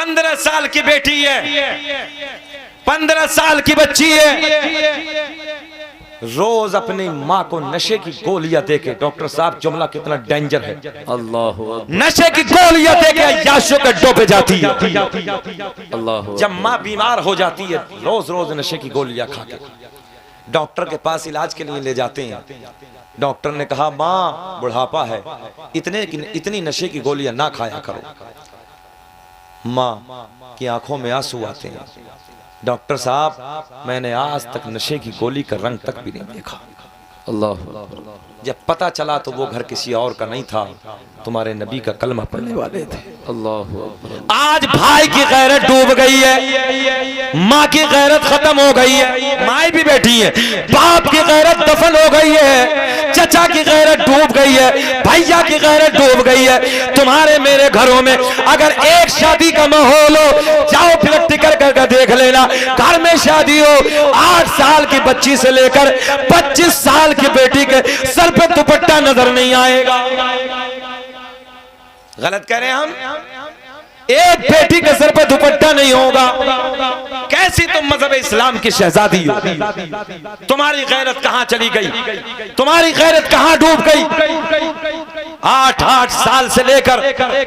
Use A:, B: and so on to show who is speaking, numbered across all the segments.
A: 15 साल की बेटी है, 15 साल की बच्ची है, रोज अपनी माँ को नशे की गोलियां देके, डॉक्टर साहब जुमला कितना डेंजर है, अल्लाह, नशे की गोलियां देके अय्याशों के डोबे जाती है। अल्लाह, जब माँ बीमार हो जाती है रोज रोज नशे की गोलियां खा के डॉक्टर के पास इलाज के लिए ले जाते हैं। डॉक्टर ने कहा माँ बुढ़ापा है, इतनी नशे की गोलियां ना खाया करो। माँ की आंखों में आंसू आते हैं। डॉक्टर साहब मैंने आज तक नशे की गोली का रंग तक भी नहीं देखा। अल्लाह, जब पता चला तो वो घर किसी और का नहीं था, तुम्हारे नबी का कलमा पढ़ने वाले थे। अल्लाह, आज भाई की गैरत डूब गई है, माँ की गैरत खत्म हो गई है, माँ भी बैठी है, बाप की गैरत दफन हो गई है, चचा की गैरत डूब गई है, भैया की गैरत डूब गई है। तुम्हारे मेरे घरों में अगर एक शादी का माहौल हो, जाओ फिर टिकर कर देख लेना, घर में शादी हो, 8 साल की बच्ची से लेकर 25 साल की बेटी के सर पे दुपट्टा नजर नहीं आएगा। गलत कह रहे हैं हम? एक बेटी के सर पे दुपट्टा नहीं होगा। कैसी तुम मजहब इस्लाम की शहजादी हो? तुम्हारी गैरत कहां चली गई? तुम्हारी गैरत कहां डूब गई? 8-8 साल से लेकर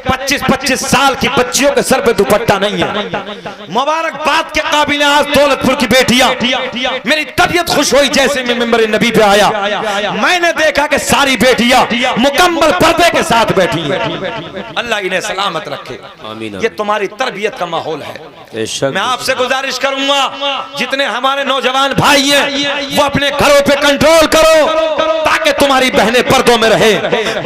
A: 25-25 साल की बच्चियों के सर पे दुपट्टा नहीं है। मुबारकबाद के काबिल आज दौलतपुर की बेटियां, मेरी तबीयत खुश हुई जैसे मैं मिंबर नबी पे आया, मैंने देखा कि सारी बेटियां मुकम्मल पर्दे के साथ बैठी हैं। अल्लाह इन्हें सलामत रखे। ये तुम्हारी तरबियत का माहौल है। मैं आपसे गुजारिश करूंगा जितने हमारे नौजवान भाई हैं वो अपने घरों पे कंट्रोल करो ताकि तुम्हारी बहनें पर्दों में रहे।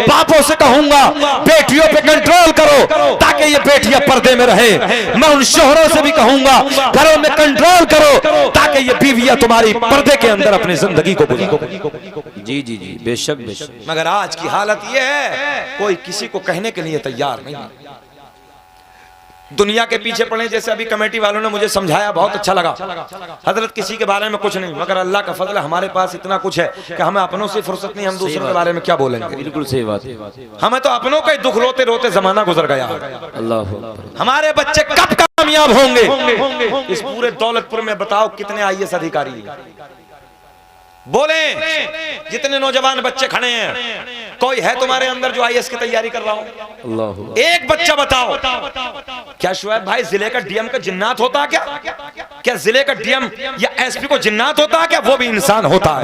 A: बापों से कहूंगा बेटियों पे कंट्रोल करो ताकि ये बेटियां पर्दे में रहे। मैं उन शोहरों से भी कहूंगा घरों में कंट्रोल करो ताकि ये बीवियां तुम्हारी पर्दे के अंदर अपनी जिंदगी को गुजारें। जी जी जी, बेशक बेशक। मगर आज की हालत ये है कोई किसी को कहने के लिए तैयार नहीं। दुनिया के पीछे पड़े, जैसे अभी कमेटी वालों ने मुझे समझाया, बहुत अच्छा लगा। हजरत किसी के बारे में कुछ नहीं, मगर अल्लाह का फजल हमारे पास इतना कुछ है कि हमें अपनों से फुर्सत नहीं, हम दूसरों के बारे में क्या बोलेंगे। बिल्कुल सही बात है। हमें तो अपनों का ही दुख रोते रोते जमाना गुजर गया। अल्लाह, हमारे बच्चे कब कामयाब होंगे? इस पूरे दौलतपुर में बताओ कितने IAS अधिकारी बोले? जितने नौजवान बच्चे खड़े हैं, कोई है तुम्हारे अंदर जो IAS की तैयारी कर रहा हो? अल्लाह, एक बच्चा बताओ। क्या शुएब भाई जिले का DM का जिन्नात होता क्या? क्या जिले का DM या SP को जिन्नात होता क्या? वो भी इंसान होता है।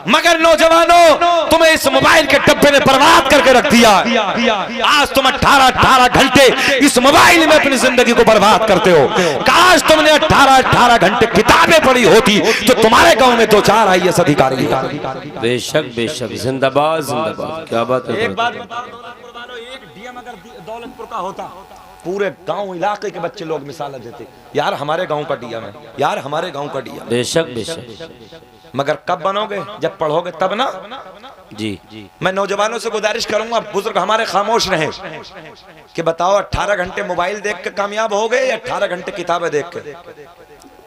A: मगर नौजवानों, तुम्हें इस मोबाइल के डब्बे ने बर्बाद करके रख दिया। आज तुम 18 घंटे इस मोबाइल में अपनी जिंदगी को बर्बाद करते हो। काश तुमने 18 घंटे किताबें पढ़ी होती तो तुम्हारे गाँव में 2-4 IAS अधिकारी। बेशक बेशक, जिंदाबाद जिंदाबाद। क्या बात है। एक बार एक DM अगर दौलतपुर का होता, पूरे गांव इलाके के बच्चे लोग मिसाल देते, यार हमारे गांव का DM है, यार हमारे गांव का DM। बेशक बेशक। मगर कब बनोगे? जब पढ़ोगे तब ना। जी जी। मैं नौजवानों से गुजारिश करूंगा, बुजुर्ग हमारे खामोश रहे कि बताओ 18 घंटे मोबाइल देख के कामयाब हो गए या 18 घंटे किताबें देख के?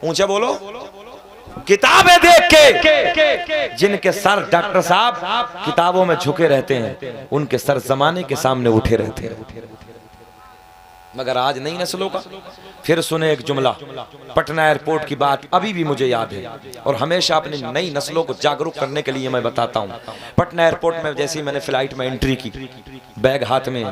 A: ऊंचे बोलो। किताबें देख के। जिनके सर डॉक्टर साहब किताबों में झुके रहते हैं, उनके सर जमाने के सामने उठे रहते हैं। मगर आज नई नस्लों का। फिर सुने एक जुमला, पटना एयरपोर्ट की बात अभी भी मुझे याद है और हमेशा अपनी नई नस्लों को जागरूक करने के लिए मैं बताता हूँ। पटना एयरपोर्ट में जैसे ही मैंने फ्लाइट में एंट्री की, बैग हाथ में,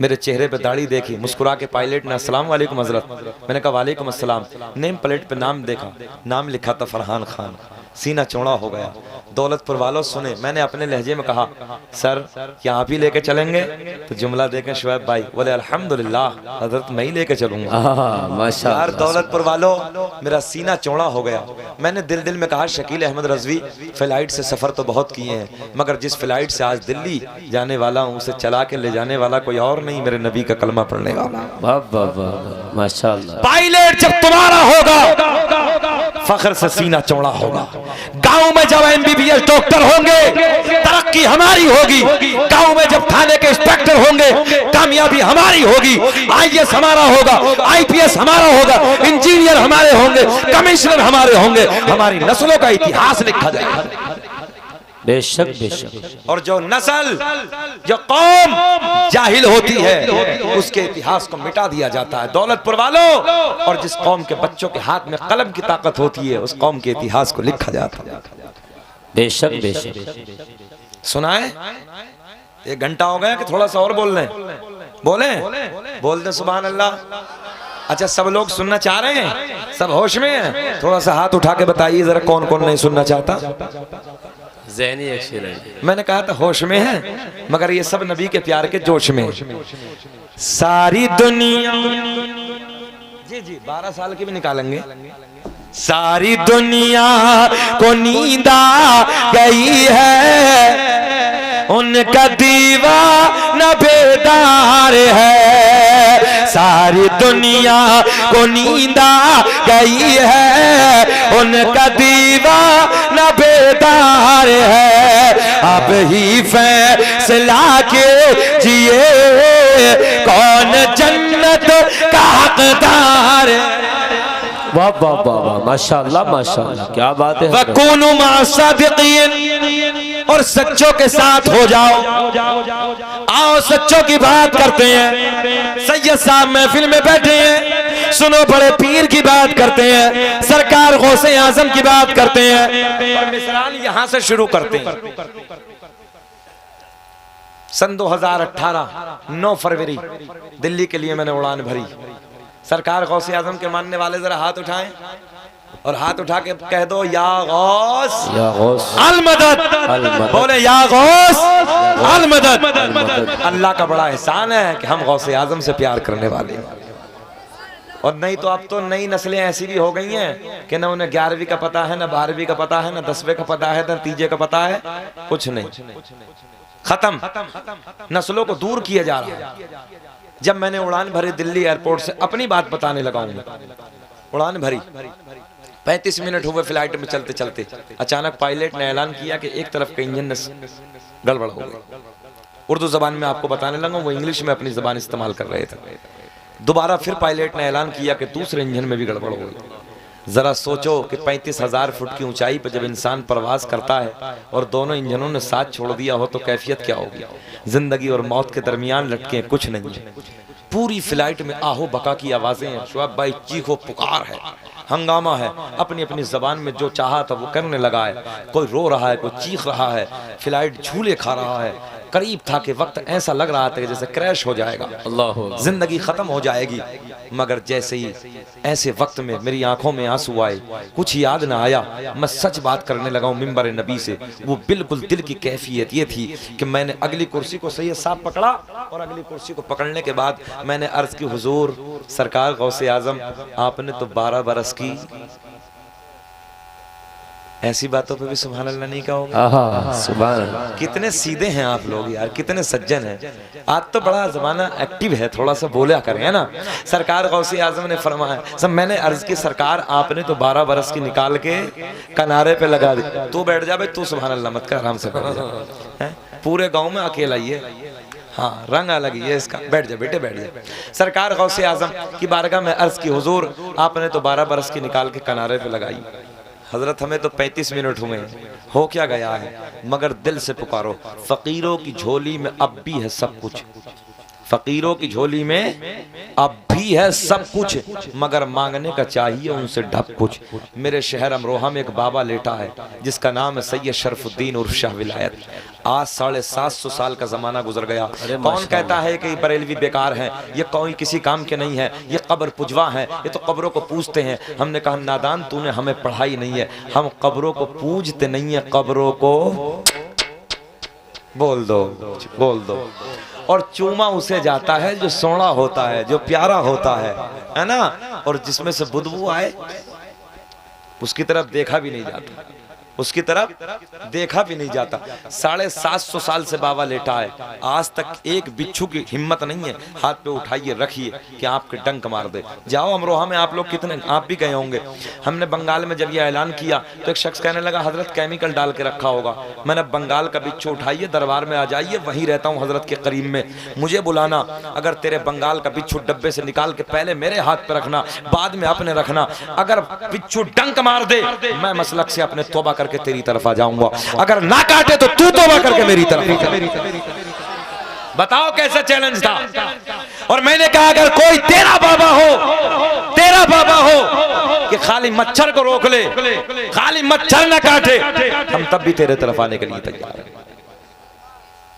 A: मेरे चेहरे पे दाढ़ी देखी, मुस्कुरा के पायलट ने अस्सलाम वालेकुम हजरत। मैंने कहा वालेकुम अस्सलाम। नेम प्लेट पे नाम देखा, नाम लिखा था फरहान खान। सीना चौड़ा हो गया। दौलतपुर वालों सुने, मैंने अपने लहजे में कहा सर क्या आप ही लेके चलेंगे? तो जुमला देखें शुएब भाई, बोले अल्हम्दुलिल्लाह हजरत मैं ही लेके चलूंगा। माशाअल्लाह। यार दौलतपुर वालों, मेरा सीना चौड़ा हो गया। मैंने दिल दिल में कहा शकील अहमद रजवी फ्लाइट से सफर तो बहुत किए हैं, मगर जिस फ्लाइट से आज दिल्ली जाने वाला हूँ उसे चला के ले जाने वाला कोई और नहीं, मेरे नबी का कलमा पढ़ने वाला। माशाअल्लाह। पायलट जब तुम्हारा होगा फख्र से सीना चौड़ा होगा। गांव में जब MBBS डॉक्टर होंगे तरक्की हमारी होगी। गांव में जब थाने के इंस्पेक्टर होंगे कामयाबी हमारी होगी। IAS हमारा होगा, IPS हमारा होगा, इंजीनियर हमारे होंगे, कमिश्नर हमारे होंगे। हमारी नस्लों का इतिहास लिखा जाएगा।
B: बेशक बेशक।
A: और जो नस्ल, जो कौम जाहिल होती है उसके इतिहास को मिटा दिया जाता है। दौलतपुर वालों, और जिस कौम के बच्चों के हाथ में कलम की ताकत होती है उस कौम के इतिहास को लिखा जाता है।
B: बेशक बेशक।
A: सुनाए, 1 घंटा हो गया कि थोड़ा सा और बोल लें? बोले बोल दें सुभान अल्लाह। अच्छा, सब लोग सुनना चाह रहे हैं? सब होश में हैं? थोड़ा सा हाथ उठा के बताइए जरा, कौन कौन नहीं सुनना चाहता?
B: ज़हनी एक्सीलेंट।
A: मैंने कहा था होश में है, मगर ये सब नबी के प्यार के जोश में। सारी दुनिया, जी जी 12 साल की भी निकालेंगे। सारी दुनिया को नींद आ गई है, उनका दीवाना बेदार है। सारी दुनिया को नींद आ गई है, उनका दीवाना बेदार है। अब ही फैसला के जिए कौन जन्नत का हकदार है।
B: वाह वाह वाह वाह, माशाअल्लाह माशाअल्लाह, क्या बात है।
A: वकुनु मा सादिकीन, और सच्चों के साथ हो जाओ। आओ सच्चों की बात करते हैं। सैयद साहब महफिल में बैठे हैं, सुनो बड़े पीर की बात करते हैं, सरकार गौसे आजम की बात करते हैं। और मिसराल यहां से शुरू करते हैं। सन 2018 9 फरवरी दिल्ली के लिए मैंने उड़ान भरी। सरकार गौसे आजम के मानने वाले जरा हाथ उठाएं और हाथ उठा के कह दो या गौस अल मदद। बोले या गौस अल मदद। अल्लाह का बड़ा एहसान है कि हम गौसे आजम से प्यार करने वाले हैं। और नहीं तो अब तो नई नस्लें ऐसी भी हो गई हैं कि ना उन्हें 11वीं का पता है, ना 12वीं का पता है, ना 10वें का पता है, ना नतीजे का पता है, कुछ नहीं। खत्म, नस्लों को दूर किया जा रहा है। जब मैंने उड़ान भरी दिल्ली एयरपोर्ट से, अपनी बात बताने लगा हूं, उड़ान भरी 35 मिनट हुए फ्लाइट में चलते चलते, अचानक पायलट ने ऐलान किया कि एक तरफ का इंजन गड़बड़ हो गई। उर्दू जबान में आपको बताने लगा, वो इंग्लिश में अपनी जबान इस्तेमाल कर रहे थे। दोबारा फिर पायलट ने ऐलान किया कि दूसरे इंजन में भी गड़बड़ हो गई। जरा सोचो कि 35,000 फुट की ऊंचाई पर जब इंसान प्रवास करता है और दोनों इंजनों ने साथ छोड़ दिया हो तो कैफियत क्या होगी। जिंदगी और मौत के दरमियान लटके कुछ नहीं है। पूरी फ्लाइट में आहो बका की आवाजें हैं, शुआब भाई चीखो पुकार है, हंगामा है। अपनी अपनी जबान में जो चाहा था वो करने लगा है। कोई रो रहा है, कोई चीख रहा है, फ्लाइट झूले खा रहा है। करीब था कि वक्त ऐसा लग रहा था कि जैसे क्रैश हो जाएगा, अल्लाह जिंदगी खत्म हो जाएगी। मगर जैसे ही ऐसे वक्त में मेरी आंखों में आंसू आए, कुछ याद ना आया, मैं सच बात करने लगा हूं मिंबर नबी से। वो बिल्कुल दिल की कैफियत ये थी कि मैंने अगली कुर्सी को सही साफ पकड़ा और अगली कुर्सी को पकड़ने के बाद मैंने अर्ज की, हुजूर सरकार गौसे आजम आपने तो 12 बरस की। ऐसी बातों पे भी सुभान अल्लाह नहीं कहोगे? सुभान अल्लाह। कितने सीधे हैं आप लोग यार, कितने सज्जन हैं। आज तो बड़ा जमाना एक्टिव है, थोड़ा सा बोला करें, है ना। सरकार गौसे आजम ने फरमाया, सब मैंने अर्ज की सरकार आपने तो 12 बरस की निकाल के किनारे पे लगा दी। तू बैठ जा भाई, तू सुभान अल्लाह मत कर, आराम से बैठ जा। पूरे गाँव में अकेला ही है, हाँ रंग अलग ही है इसका। बैठ जा बेटे बैठ जा। सरकार गौसे आजम की बारगाह में अर्ज की, हुजूर आपने तो 12 बरस की निकाल के किनारे पे लगाई। हजरत हमें तो 35 मिनट हुए, हो क्या गया है, मगर दिल से पुकारो। फकीरों की झोली में अब भी है सब कुछ, फकीरों की झोली में अब भी है सब कुछ, मगर मांगने का चाहिए उनसे ढप कुछ। मेरे शहर अमरोहा में एक बाबा लेटा है जिसका नाम है सैयद शरफुद्दीन उर्फ शाह विलायत। आज 750 साल का जमाना गुजर गया। कौन कहता है कि बरेलवी बेकार हैं, ये कोई किसी काम के नहीं है, ये कब्र पुजवा है, ये तो कब्रों को पूजते हैं। हमने कहा नादान तूने हमें पढ़ाई नहीं है, हम कब्रों को पूजते नहीं है, कब्रों को बोल दो। और चूमा उसे जाता है जो सोना होता है, जो प्यारा होता है ना। और जिसमें से बुदबू आए उसकी तरफ देखा भी नहीं जाता, उसकी तरफ देखा भी नहीं जाता। 750 साल से बाबा लेटा है, आज तक एक बिच्छू की हिम्मत नहीं है हाथ पे उठाइए रखिए कि आपके डंक मार दे। जाओ अमरोहा में, आप लोग कितने, आप भी गए होंगे। हमने बंगाल में जब ये ऐलान किया तो एक शख्स कहने लगा हजरत केमिकल डाल के रखा होगा। मैंने बंगाल का बिच्छू उठाइए, दरबार में आ जाइए, वहीं रहता हूँ हजरत के करीब में, मुझे बुलाना। अगर तेरे बंगाल का बिच्छू डब्बे से निकाल के पहले मेरे हाथ पे रखना, बाद में अपने रखना। अगर बिच्छू डंक मार दे, मैं मसलक से अपने तौबा करके तेरी तरफ आ जाऊंगा, अगर ना काटे तो तू तौबा करके मेरी तरफ। बताओ कैसा चैलेंज था। और मैंने कहा अगर कोई तेरा बाबा हो कि खाली मच्छर को रोक ले, खाली मच्छर न काटे, हम तब भी तेरे तरफ आने के लिए तैयार हैं।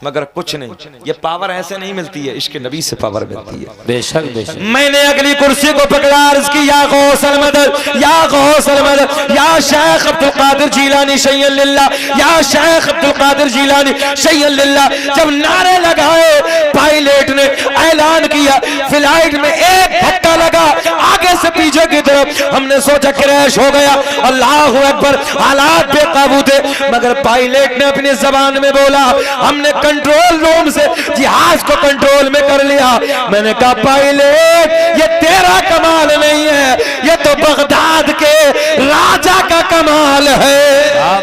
A: मगर कुछ नहीं, ये पावर ऐसे नहीं मिलती है, इसके नबी से पावर मिलती है।
B: बेशक बेशक।
A: मैंने अगली कुर्सी को पकड़ा, अर्ज की या गौसल मदद, या गौसल मदद, या शेख अब्दुल कादिर जीलानी शैय्यन लिल्लाह, या शेख अब्दुल कादिर जीलानी शैय्यन लिल्लाह। जब नारे लगाए, पायलट ने ऐलान किया, फ्लाइट में एक धक्का लगा आगे से पीछे की तरफ, हमने सोचा क्रैश हो गया, अल्लाह अकबर, हालात बेकाबू थे। मगर पायलट ने अपनी जबान में बोला, हमने कंट्रोल रूम से जहाज को कंट्रोल में कर लिया। मैंने कहा पायलट, ये तेरा कमाल नहीं है, ये तो बगदाद के राजा का कमाल है।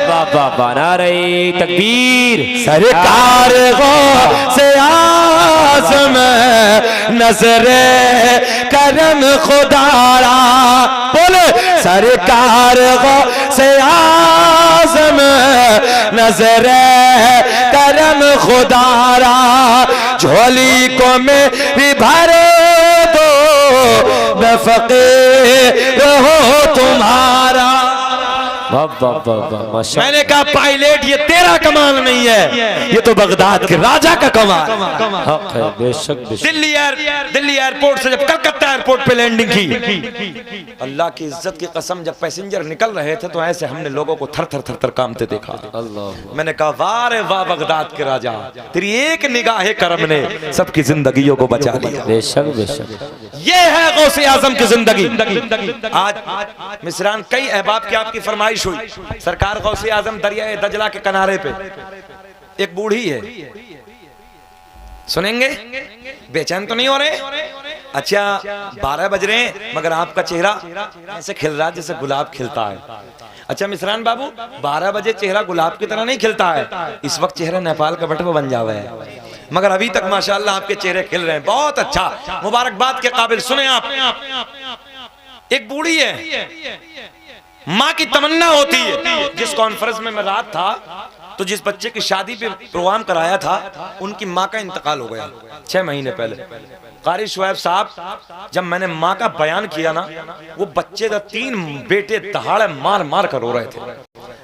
B: बाबा नारे तकबीर।
A: सरकार से आज़म नजरे करम खुदारा, बोले सरकार से आज़म नजरे करम खुदारा, झोली को मेरी भर दो, मैं फकीर हो तुम्हारा। मैंने कहा पायलट, ये तेरा कमाल नहीं है, ये तो बगदाद के राजा का कमाल है।
B: बेशक बेशक।
A: दिल्ली एयरपोर्ट से जब कलकत्ता एयरपोर्ट पे लैंडिंग की, अल्लाह की इज्जत की कसम, जब पैसेंजर निकल रहे थे तो ऐसे हमने लोगों को थर थर थर थर कांपते देखा।
B: अल्लाह।
A: मैंने कहा वाह रे वाह बगदाद के राजा, तेरी एक निगाह करम ने सबकी जिंदगियों को बचा लिया।
B: बेशक बेशक।
A: ये है गौसे आजम की जिंदगी। आज मिसरान कई अहबाब की आपकी फरमाइश हुई, सरकार गौसे आजम दरिया दजला के किनारे पे एक बूढ़ी है, सुनेंगे? बेचैन तो नहीं हो रहे? अच्छा 12 बज रहे हैं मगर आपका चेहरा ऐसे खिल रहा है जैसे गुलाब खिलता है। अच्छा मिसरान बाबू, 12 बजे चेहरा गुलाब की तरह नहीं खिलता है, इस वक्त चेहरा नेपाल का बटवा बन जावा है, मगर अभी तक माशाअल्लाह आपके चेहरे खिल रहे हैं, बहुत अच्छा, मुबारकबाद के काबिल। सुने आप, एक बूढ़ी है, माँ की तमन्ना होती है। जिस कॉन्फ्रेंस में मैं रात था तो जिस बच्चे की शादी पे प्रोग्राम कराया था, उनकी माँ का इंतकाल हो गया 6 महीने पहले। कारी शुएब साहब, जब मैंने माँ का बयान किया ना, वो बच्चे का 3 बेटे दहाड़े मार मार कर रो रहे थे।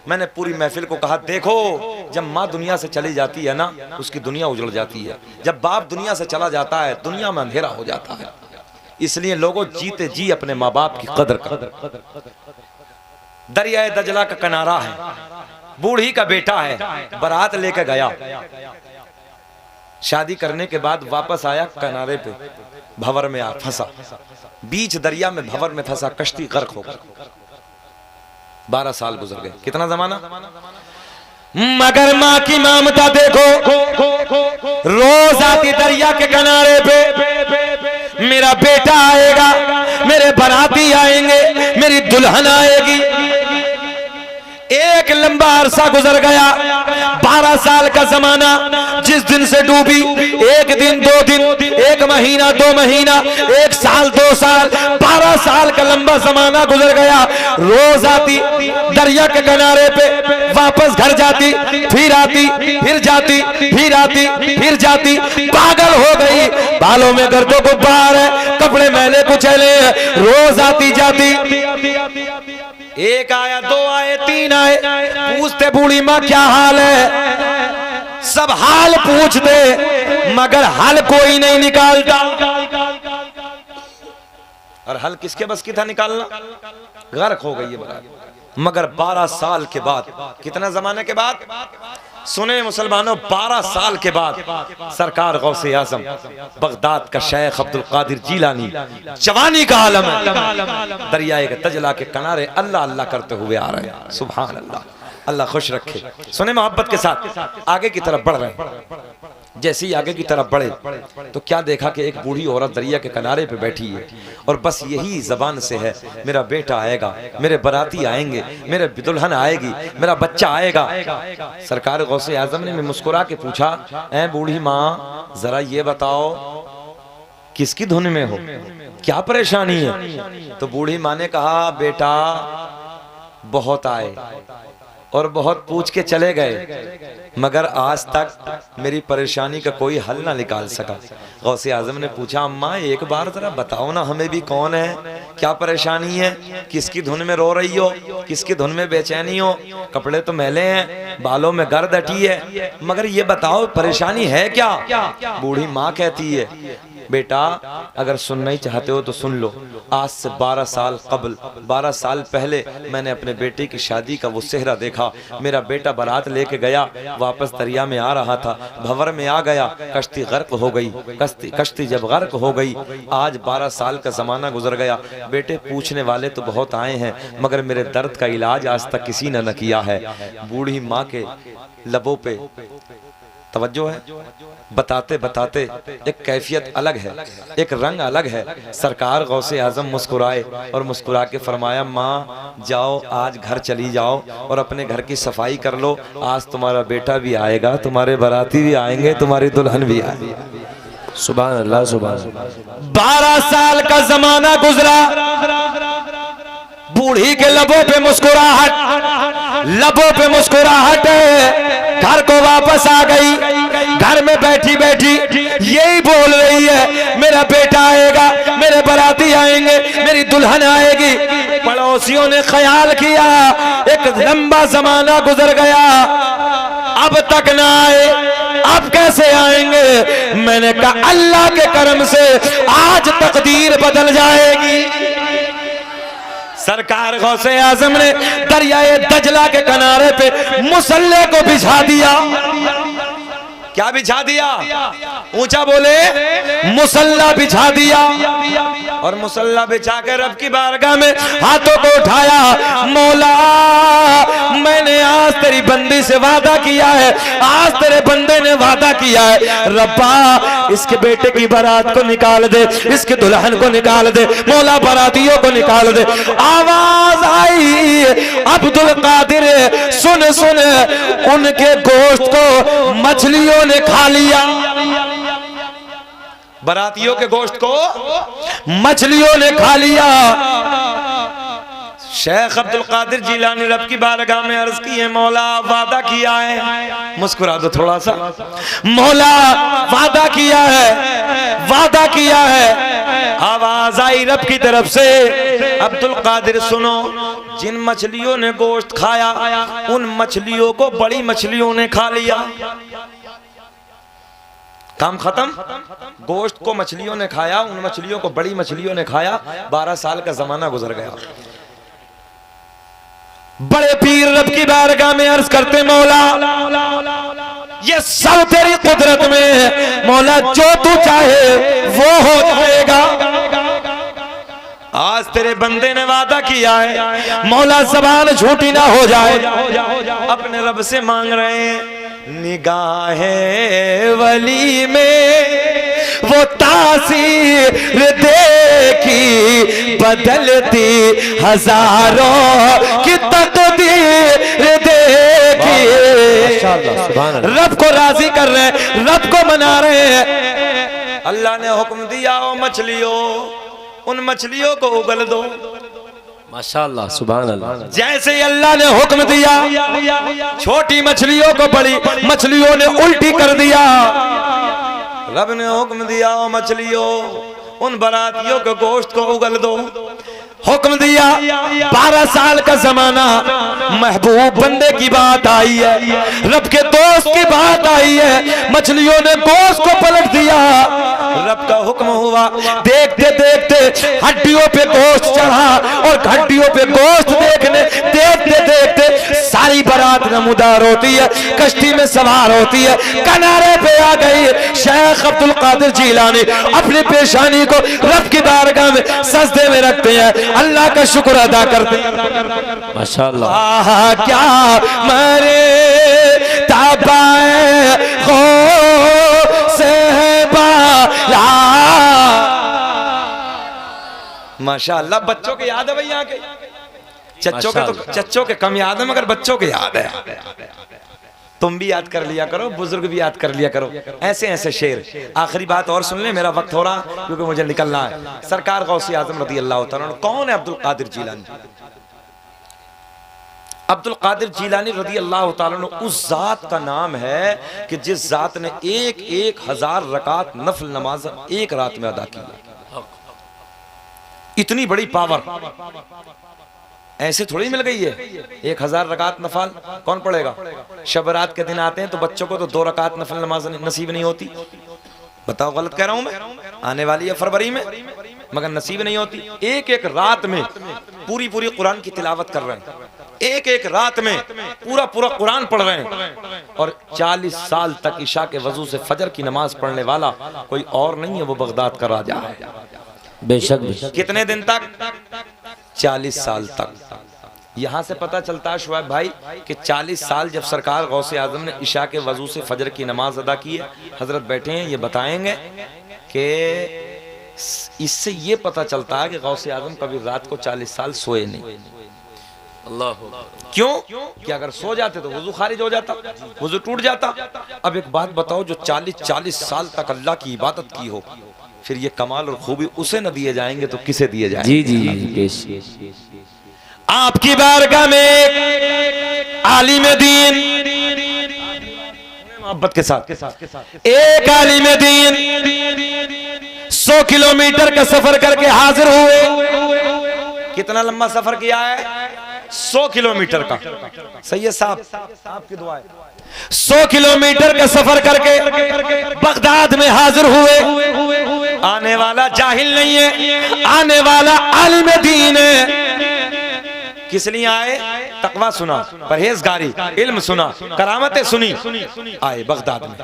A: मैंने पूरी महफिल को कहा, देखो जब माँ दुनिया से चली जाती है ना, उसकी दुनिया उजड़ जाती है, जब बाप दुनिया से चला जाता है दुनिया में अंधेरा हो जाता है। इसलिए लोगों जीते जी अपने माँ बाप की कदर कर। दरिया दजला का किनारा है, बूढ़ी का बेटा है, बारात लेकर गया, शादी करने के बाद वापस आया, किनारे पे भंवर में आ फंसा, बीच दरिया में भंवर में फंसा, कश्ती गर्क हो गई। 12 साल गुजर गए, कितना जमाना। मगर माँ की ममता देखो, रोज आती दरिया के किनारे पे, मेरा बेटा आएगा, मेरे बाराती आएंगे, मेरी दुल्हन आएगी। एक लंबा अरसा गुजर गया, 12 साल का जमाना, जिस दिन से डूबी, 1 दिन 2 दिन, 1 महीना 2 महीना, 1 साल 2 साल, 12 साल का लंबा जमाना गुजर गया। रोज आती दरिया के किनारे पे, वापस घर जाती, फिर आती, फिर जाती, फिर आती, फिर जाती, पागल हो गई। बालों में गर्दों गुब्बार है, कपड़े मैले कुचैले, रोज आती जाती। 1 आया, 2 आए, 3 आए, पूछते बूढ़ी माँ क्या हाल है, सब हाल पूछते मगर हल कोई नहीं निकालता। और हल किसके बस की था निकालना, गर्क हो गई है बराबर। मगर 12 साल के बाद, कितना जमाने के बाद, सुने मुसलमानों, 12 साल के बाद सरकार गौसे आजम बगदाद का शेख अब्दुल कादिर जीलानी, जवानी का आलम है, दरियाए तजला के किनारे अल्लाह अल्लाह करते हुए आ रहे हैं। सुभान अल्लाह, अल्लाह खुश रखे। सुने मोहब्बत के साथ आगे की तरफ बढ़ रहे हैं। जैसे ही आगे की तरफ बढ़े तो क्या देखा कि एक बूढ़ी औरत दरिया के किनारे पे बैठी है और बस यही जबान से है, मेरा बेटा आएगा, मेरे बाराती आएंगे, मेरे दुल्हन आएगी, मेरा बच्चा आएगा। सरकार गौसे आजम ने मुस्कुरा के पूछा, ऐ बूढ़ी माँ जरा ये बताओ किसकी धुन में हो, क्या परेशानी है? तो बूढ़ी माँ ने कहा, बेटा बहुत आए और बहुत पूछ के चले गए, मगर आज तक मेरी परेशानी का कोई हल ना निकाल सका। गौसे आजम ने पूछा, अम्मा एक बार जरा बताओ ना हमें भी, कौन है, क्या परेशानी है, किसकी धुन में रो रही हो, किसकी धुन में बेचैनी हो, कपड़े तो मैले हैं, बालों में गर्द अटी है, मगर ये बताओ परेशानी है क्या। बूढ़ी माँ कहती है, बेटा अगर सुनना ही चाहते हो तो सुन लो। आज से 12 साल कबल, 12 साल पहले मैंने अपने बेटे की शादी का वो सेहरा देखा। मेरा बेटा बारात लेके गया, वापस दरिया में आ रहा था, भंवर में आ गया, कश्ती गर्क हो गई। कश्ती जब गर्क हो गई, आज 12 साल का जमाना गुजर गया। बेटे पूछने वाले तो बहुत आए हैं, मगर मेरे दर्द का इलाज आज तक किसी ने न किया है। बूढ़ी माँ के लबों पे तवज्जो है, बताते बताते एक कैफियत अलग है, एक रंग अलग है। सरकार गौसे आजम मुस्कुराए और मुस्कुरा के फरमाया, माँ जाओ आज घर चली जाओ और अपने घर की सफाई कर लो। आज तुम्हारा बेटा भी आएगा, तुम्हारे बाराती भी आएंगे, तुम्हारी दुल्हन भी आएगी।
B: सुभान अल्लाह, सुभान अल्लाह।
A: 12 साल का जमाना गुजरा, बूढ़ी के लबों पे मुस्कुराहट, लबों पे मुस्कुराहट, घर को वापस आ गई। घर में बैठी बैठी यही बोल रही है, मेरा बेटा आएगा, मेरे बाराती आएंगे, मेरी दुल्हन आएगी। पड़ोसियों ने ख्याल किया, एक लंबा जमाना गुजर गया, अब तक ना आए, अब कैसे आएंगे। मैंने कहा अल्लाह के करम से आज तकदीर बदल जाएगी। सरकार गौसे आजम ने दरियाए दजला के किनारे पे मुसल्ले को बिछा दिया। क्या बिछा दिया? ऊंचा बोले, मुसल्ला बिछा दिया। और मुसल्ला बिछा कर रब की बारगाह में हाथों को उठाया, मौला मैंने आज तेरी बंदी से वादा किया है, आज तेरे बंदे ने वादा किया है, रब्बा इसके बेटे की बारात को निकाल दे, इसके दुल्हन को निकाल दे, मौला बारातियों को निकाल दे। आवाज आई, अब्दुल कादिर सुन सुन, उनके गोश्त को मछलियों ने खा लिया। बारातियों के गोश्त को मछलियों ने खा लिया। शेख अब्दुल कादिर जिलानी रब की बारगाह में अर्ज की है, मौला वादा किया है, मुस्कुरा दो थोड़ा सा, मौला वादा किया है, वादा किया है। आवाज आई रब की तरफ से, अब्दुल कादिर सुनो, जिन मछलियों ने गोश्त खाया उन मछलियों को बड़ी मछलियों ने खा लिया। काम खत्म। गोश्त को मछलियों ने खाया, उन मछलियों को बड़ी मछलियों ने खाया। 12 साल का जमाना गुजर गया। बड़े पीर रब की बारगाह में अर्ज करते, मौला ये सब तेरी कुदरत में है, मौला जो तू चाहे वो हो जाएगा। आज तेरे बंदे ने वादा किया है, मौला ज़बान झूठी ना हो जाए। अपने रब से मांग रहे हैं, निगाहे वली में वो तासीर देखी, बदलती हजारों की तकदीर देखी। रब को राजी कर रहे हैं, रब को मना रहे हैं। अल्लाह ने हुक्म दिया, ओ मछलियों, उन मछलियों को उगल दो।
B: माशाअल्लाह, सुभान अल्लाह।
A: जैसे ही अल्लाह ने हुक्म दिया, छोटी मछलियों को बड़ी मछलियों ने उल्टी कर दिया। रब ने हुक्म दिया, ओ मछलियों, उन बारातियों के गोश्त को उगल दो। हुक्म दिया, 12 साल का जमाना, महबूब बंदे की बात आई है, रब के दोस्त की बात आई है। मछलियों ने गोश्त को पलट दिया। रब का हुक्म हुआ, देखते देखते हड्डियों पे गोश्त चढ़ा और हड्डियों पे गोश्त देखते देखते सारी बारात नमूदार होती है, कश्ती में सवार होती है, किनारे पे आ गई। शेख अब्दुल कादिर जिलानी अपनी पेशानी को रब की बारगाह में सजदे में रखते हैं, अल्लाह का शुक्र अदा करते हैं।
B: माशाअल्लाह।
A: क्या मरे तबाए हो माशाअल्लाह। बच्चों के याद है भाई, यहाँ के चच्चों के तो चच्चों के कम याद है, मगर बच्चों के याद है। तुम भी याद कर लिया करो, बुजुर्ग भी याद कर लिया करो, ऐसे ऐसे शेर। आखिरी बात और सुन ले, मेरा वक्त हो रहा क्योंकि मुझे निकलना है। सरकार गौसे आजम रज़ी अल्लाह तआला अन्हु, कौन है अब्दुल कादिर जिलानी? अब्दुल कादिर जीलानी रदी अल्लाह ताला अन्हु उस जात का नाम है कि जिस जात ने 1,000 रकात नफल नमाज एक रात में अदा की। इतनी बड़ी पावर ऐसे थोड़ी मिल गई है। 1,000 रकात नफल कौन पढ़ेगा? शब रात के दिन आते हैं तो बच्चों को तो 2 रकात नफल नमाज नसीब नहीं होती। बताओ गलत कह रहा हूं मैं? आने वाली है फरवरी में, मगर नसीब नहीं होती। एक एक रात में पूरी पूरी कुरान की तिलावत कर रहे हैं, एक एक रात में पूरा पूरा कुरान पढ़ रहे हैं। और 40 साल तक इशा के वजू से फजर की नमाज पढ़ने वाला कोई और नहीं है, वो बगदाद का राजा है।
B: बेशक बेशक।
A: कितने दिन तक? 40 साल तक। यहां से पता चलता है शुएब भाई कि 40 साल जब सरकार गौसे आजम ने इशा के वजू से फजर की नमाज अदा की है, हजरत बैठे हैं, ये बताएंगे कि इससे ये पता चलता है कि गौसे आजम कभी रात को 40 साल सोए नहीं।
B: अल्लाह।
A: क्यों? कि अगर सो जाते तो वजू खारिज हो जाता, वजू टूट जाता। अब एक बात बताओ, जो 40 साल तक अल्लाह की इबादत की हो, फिर ये कमाल और खूबी उसे न दिए जाएंगे तो किसे दिए जाएंगे?
B: जी जी।
A: आपकी बारगाह में आलिम दीन मोहब्बत के साथ एक आलिम दीन 100 किलोमीटर का सफर करके हाजिर हुए। कितना लंबा सफर किया है? 100 किलोमीटर का। सही है साहब, आपकी दुआ है। 100 किलोमीटर का सफर करके बगदाद में हाजिर हुए। आने वाला जाहिल नहीं है, आने वाला आलिम दीन है। किस लिए आए? तकवा सुना, परहेजगारी, इल्म सुना, करामतें सुनी, आए बगदाद में।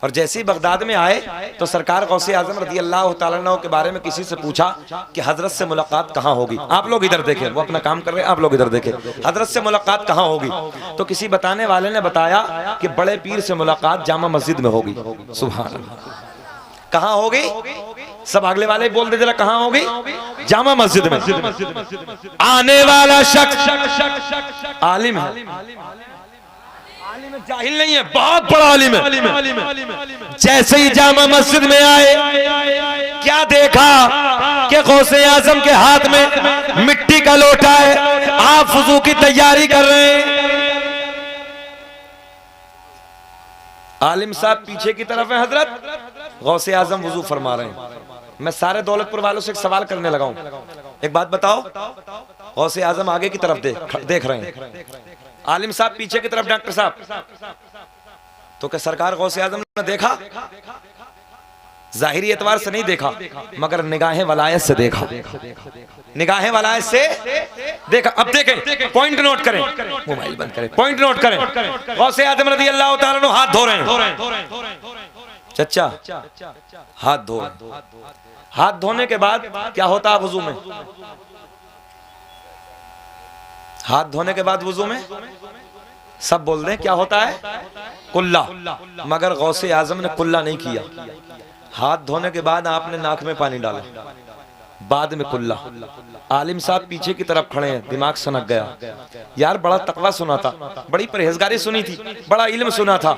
A: और जैसे ही बगदाद में आए तो सरकार गौसे आजम रदी अल्लाह ताला अन्हु के बारे में किसी से पूछा कि हजरत से मुलाकात कहाँ होगी। आप लोग इधर देखें, वो अपना काम कर रहे हैं, आप लोग इधर देखें, हजरत से मुलाकात कहाँ होगी। तो किसी बताने वाले ने बताया कि बड़े पीर से मुलाकात जामा मस्जिद में होगी। सुभान अल्लाह। कहाँ होगी? सब अगले वाले बोल दे जरा, कहाँ होगी? जामा मस्जिद में। आने वाला शख्स आलिम है, आलिम जाहिल नहीं है, बहुत बड़ा आलिम है। जैसे ही जामा मस्जिद में आए, क्या देखा कि गौसे आजम के हाथ में मिट्टी का लोटा है, आप वुजू की तैयारी कर रहे हैं। आलिम साहब पीछे की तरफ है, हजरत गौसे आजम वुजू फरमा रहे हैं। मैं सारे दौलतपुर वालों से एक सवाल करने लगा हूं, एक बात बताओ, गौसे आजम आगे की तरफ देख रहे हैं, आलिम साहब पीछे की तरफ, डॉक्टर साहब, तो क्या सरकार गौसे आजम ने देखा? जाहिरी एतबार से नहीं देखा, मगर निगाहें वलायत से देखा, निगाहें वलायत से देखा। अब देखें, पॉइंट नोट करें, मोबाइल बंद करें, पॉइंट नोट करें। गौसे आजम रज़ी अल्लाह ताला अन्हु हाथ धो रहे हैं। चचा हाथ धो, हाथ धोने के बाद क्या होता है वुजू में? हाथ धोने के बाद वुजू में सब बोल दें क्या होता है? कुल्ला। मगर गौसे आजम ने कुल्ला नहीं किया। हाथ धोने के बाद आपने नाक में पानी डाला, बाद में कुल्ला। आलिम साहब पीछे की तरफ खड़े हैं, दिमाग सनक गया। यार बड़ा तकवा सुना था, बड़ी परहेजगारी सुनी थी, बड़ा इल्म सुना था,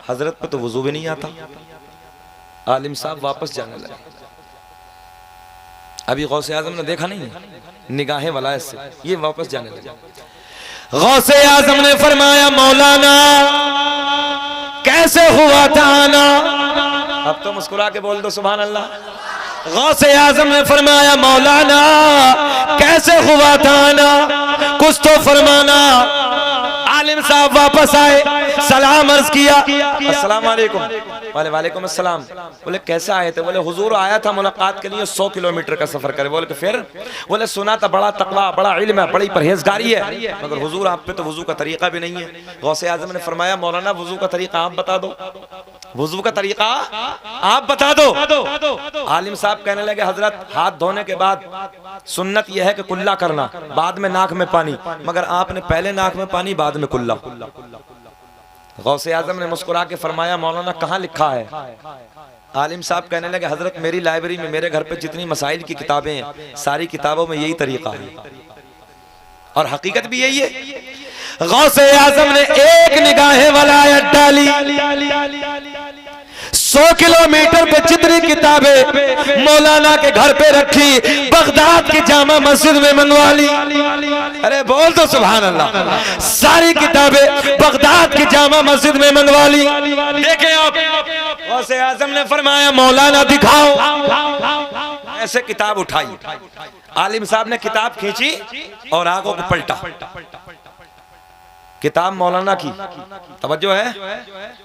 A: हजरत पे तो वुजू भी नहीं आता। आलिम साहब वापस जाने लगे। अभी गौसे आजम ने देखा नहीं, निगाहें वलायत से ये वापस जाने लगे। गौसे आजम ने फरमाया, मौलाना कैसे हुआ था आना? अब तो मुस्कुरा के बोल दो सुभान अल्लाह। गौसे आजम ने फरमाया, मौलाना कैसे हुआ था आना, कुछ तो फरमाना। आलिम साहब वापस आए, सलाम अर्ज किया, अस्सलाम वालेकुम। वालेकुम अस्सलाम। बोले कैसे आए थे? बोले हुजूर आया था मुलाकात के लिए, 100 किलोमीटर का सफर करे। बोले कि फिर? बोले सुना था बड़ा तकवा, बड़ा इल्म है, बड़ी परहेजगारी है, मगर हुजूर आप पे तो वुजू का तरीका भी नहीं है। गौसे आजम ने फरमाया, मौलाना वुजू का तरीका आप बता दो, वुजू का तरीका आप बता दो। आलिम साहब कहने लगे, हजरत हाथ धोने के बाद सुन्नत यह है कि कुल्ला करना, बाद में नाक में पानी, मगर आपने पहले नाक में पानी बाद में कुल्ला। गौसे आजम ने मुस्कुरा के फरमाया, मौलाना कहाँ लिखा है? आलिम साहब कहने लगे, हजरत मेरी लाइब्रेरी में, मेरे घर पे जितनी मसाइल की किताबें हैं, सारी किताबों में यही तरीका है और हकीकत भी यही है। गौसे आजम ने एक निगाह वलायत डाली, 100 100 किलोमीटर पे जितनी किताबें मौलाना के घर पे रखी, बगदाद की जामा मस्जिद में मंगवा ली। अरे बोल तो सुभान अल्लाह। सारी किताबें बगदाद की जामा मस्जिद में मंगवा ली। देखें आप, गौसे आजम ने फरमाया मौलाना दिखाओ। ऐसे किताब उठाई, आलिम साहब ने किताब खींची और आंखों को पलटा। किताब मौलाना की, तवज्जो है,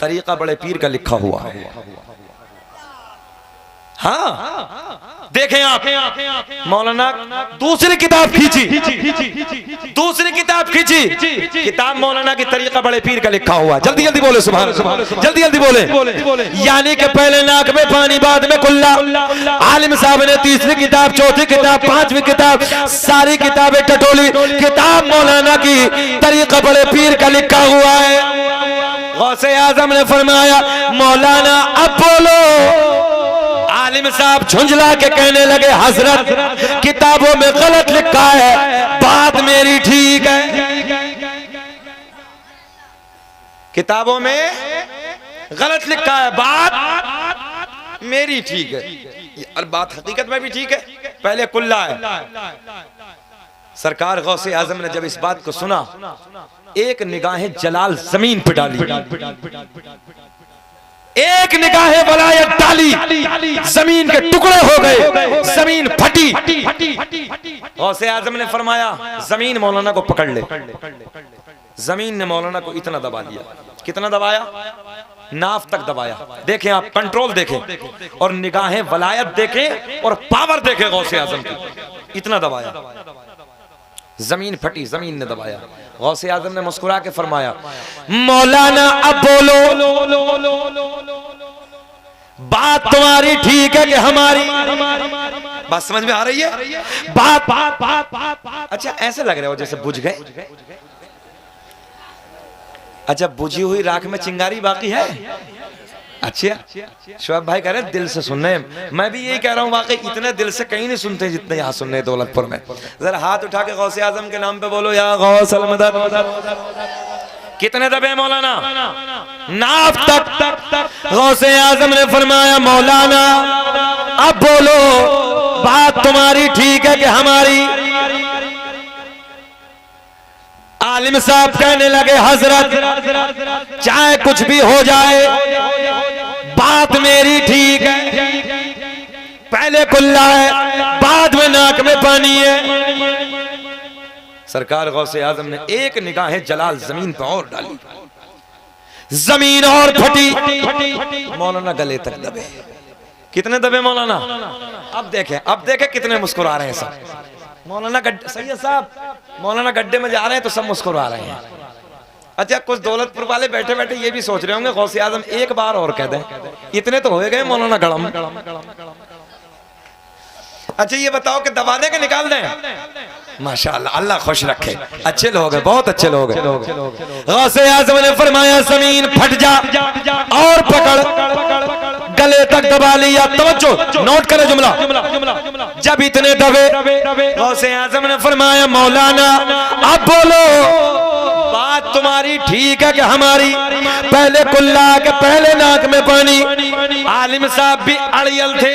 A: तरीका बड़े पीर का लिखा हुआ है। हाँ देखें आप, मौलाना दूसरी किताब खींची, दूसरी किताब खींची, किताब मौलाना की तरीका बड़े पीर का लिखा हुआ। जल्दी जल्दी बोले सुभान अल्लाह, जल्दी जल्दी बोले। यानी कि पहले नाक में पानी, बाद में कुल्ला। आलिम साहब ने तीसरी किताब, चौथी किताब, पांचवी किताब, सारी किताबें टटोली। किताब मौलाना की तरीका बड़े पीर का लिखा हुआ है। गौसे आजम ने फरमाया मौलाना अब बोलो। आलिम साहब झुंझला के कहने लगे हजरत किताबों में गलत लिखा है, बात मेरी ठीक है। किताबों में गलत लिखा है, बात मेरी ठीक है, और बात हकीकत में भी ठीक है। पहले कुल्ला है। सरकार गौसे आजम ने जब इस बात को सुना, एक निगाहें जलाल जमीन पे डाली, एक निगाहे वलायत डाली, जमीन के टुकड़े हो गए, जमीन फटी। गौसे आजम ने फरमाया जमीन मौलाना को पकड़ ले। जमीन ने मौलाना को इतना दबा लिया, कितना दबाया, नाफ तक दबाया। देखें आप, कंट्रोल देखें और निगाहें वलायत देखें और पावर देखें गौसे आजम की, इतना दबाया, जमीन फटी, जमीन ने दबाया। गौसे आजम ने मुस्कुरा के फरमाया मौलाना अब बोलो, बात तुम्हारी ठीक है कि हमारी? बात समझ में आ रही है? बात अच्छा ऐसे लग रहे हो जैसे बुझ गए। अच्छा बुझी हुई राख में चिंगारी बाकी है। अच्छा शोएब भाई कह रहे हैं दिल से सुनने, मैं भी यही कह रहा हूँ, वाकई इतने दिल से कहीं नहीं सुनते जितने यहाँ सुनने दौलतपुर में। जरा हाथ उठा के गौसे आजम के नाम पे बोलो या गौस अल मदद। कितने दबे मौलाना? नाफ तक। गौसे आजम ने फरमाया मौलाना अब बोलो, बात तुम्हारी ठीक है कि हमारी? आलिम साहब कहने लगे हजरत चाहे कुछ भी हो जाए, बात मेरी ठीक है। पहले कुल्ला है, बाद में नाक में पानी है। सरकार गौसे आजम ने एक निगाहें जलाल जमीन पर और डाली, जमीन और फटी। मौलाना गले तक दबे। कितने दबे मौलाना? अब देखें कितने मुस्कुरा रहे हैं सब। मौलाना गड्ढे, सैयद साहब मौलाना गड्ढे में जा रहे हैं तो सब मुस्कुरा रहे हैं। अच्छा कुछ दौलतपुर वाले बैठे बैठे ये भी सोच रहे होंगे गौसे आजम एक बार और कह दें, इतने तो हो गए मौलाना गड़म। अच्छा ये बताओ कि दबा दें कि निकाल दें? माशाअल्लाह, अल्लाह खुश रखे, अच्छे लोग हैं, बहुत अच्छे लोग हैं। गौसे आजम ने फरमाया जमीन फट जा और पकड़, गले तक दबा लिया। तवज्जो नोट करें जुमला, जब इतने दबे गौसे आजम ने फरमाया मौलाना अब बोलो, बात तुम्हारी ठीक है कि हमारी? पहले कुल्ला के पहले नाक में पानी। आलिम साहब भी अड़ियल थे।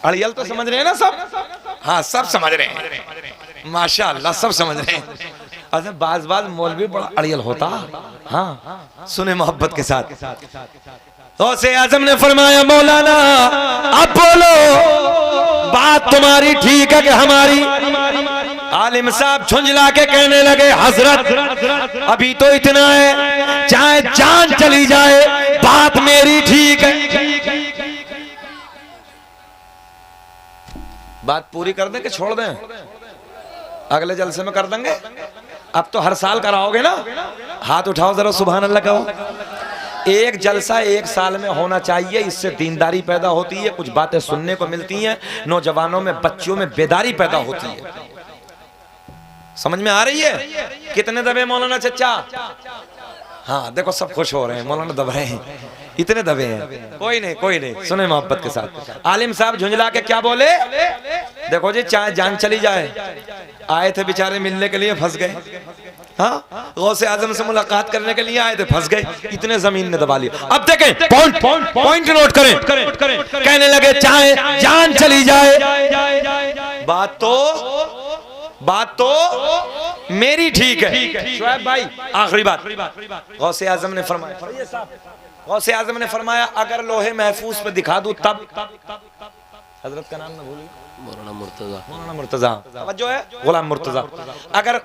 A: अड़ियल तो समझ रहे हैं ना सब? हाँ सब समझ रहे हैं माशाअल्लाह, सब समझ रहे हैं। अच्छा बाज मौलवी बड़ा अड़ियल होता। हाँ सुने मोहब्बत के साथ। गौसे आजम ने फरमाया मौलाना अब बोलो, बात तुम्हारी ठीक है कि हमारी? आलिम साहब झुंझला के कहने लगे हजरत अभी तो इतना है, चाहे जान चली जाए, बात मेरी ठीक है। बात पूरी कर दें कि छोड़ दें? अगले जलसे में कर देंगे। अब तो हर साल कराओगे ना? हाथ उठाओ जरा सुभान अल्लाह कहो। एक जलसा एक साल में होना चाहिए, इससे दीनदारी पैदा होती है, कुछ बातें सुनने को मिलती हैं, नौजवानों में बच्चों में बेदारी पैदा होती है। समझ में आ रही है? कितने दबे मौलाना चचा? हाँ देखो सब खुश हो रहे हैं, मौलाना दब रहे हैं, इतने दबे हैं। कोई नहीं सुने मोहब्बत के साथ। आलिम साहब झुंझला के क्या बोले? देखो जी चाहे जान चली जाए, आए थे बेचारे मिलने के लिए, फंस गए। हाँ, गौसे आजम से मुलाकात करने के लिए आए थे, फंस गए, इतने जमीन ने दबा लिया। अब देखें, पॉइंट नोट करें। कहने लगे चाहे जान चली जाए, बात तो मेरी ठीक है। शुएब भाई, आखिरी बात गौसे आजम ने फरमाया, गौसे आजम ने फरमाया अगर लोहे महफूज पे दिखा दूं तब, हजरत का नाम ना भूलिए, मौलाना मुर्तजा जो है, गुलाम मुर्तजा। अगर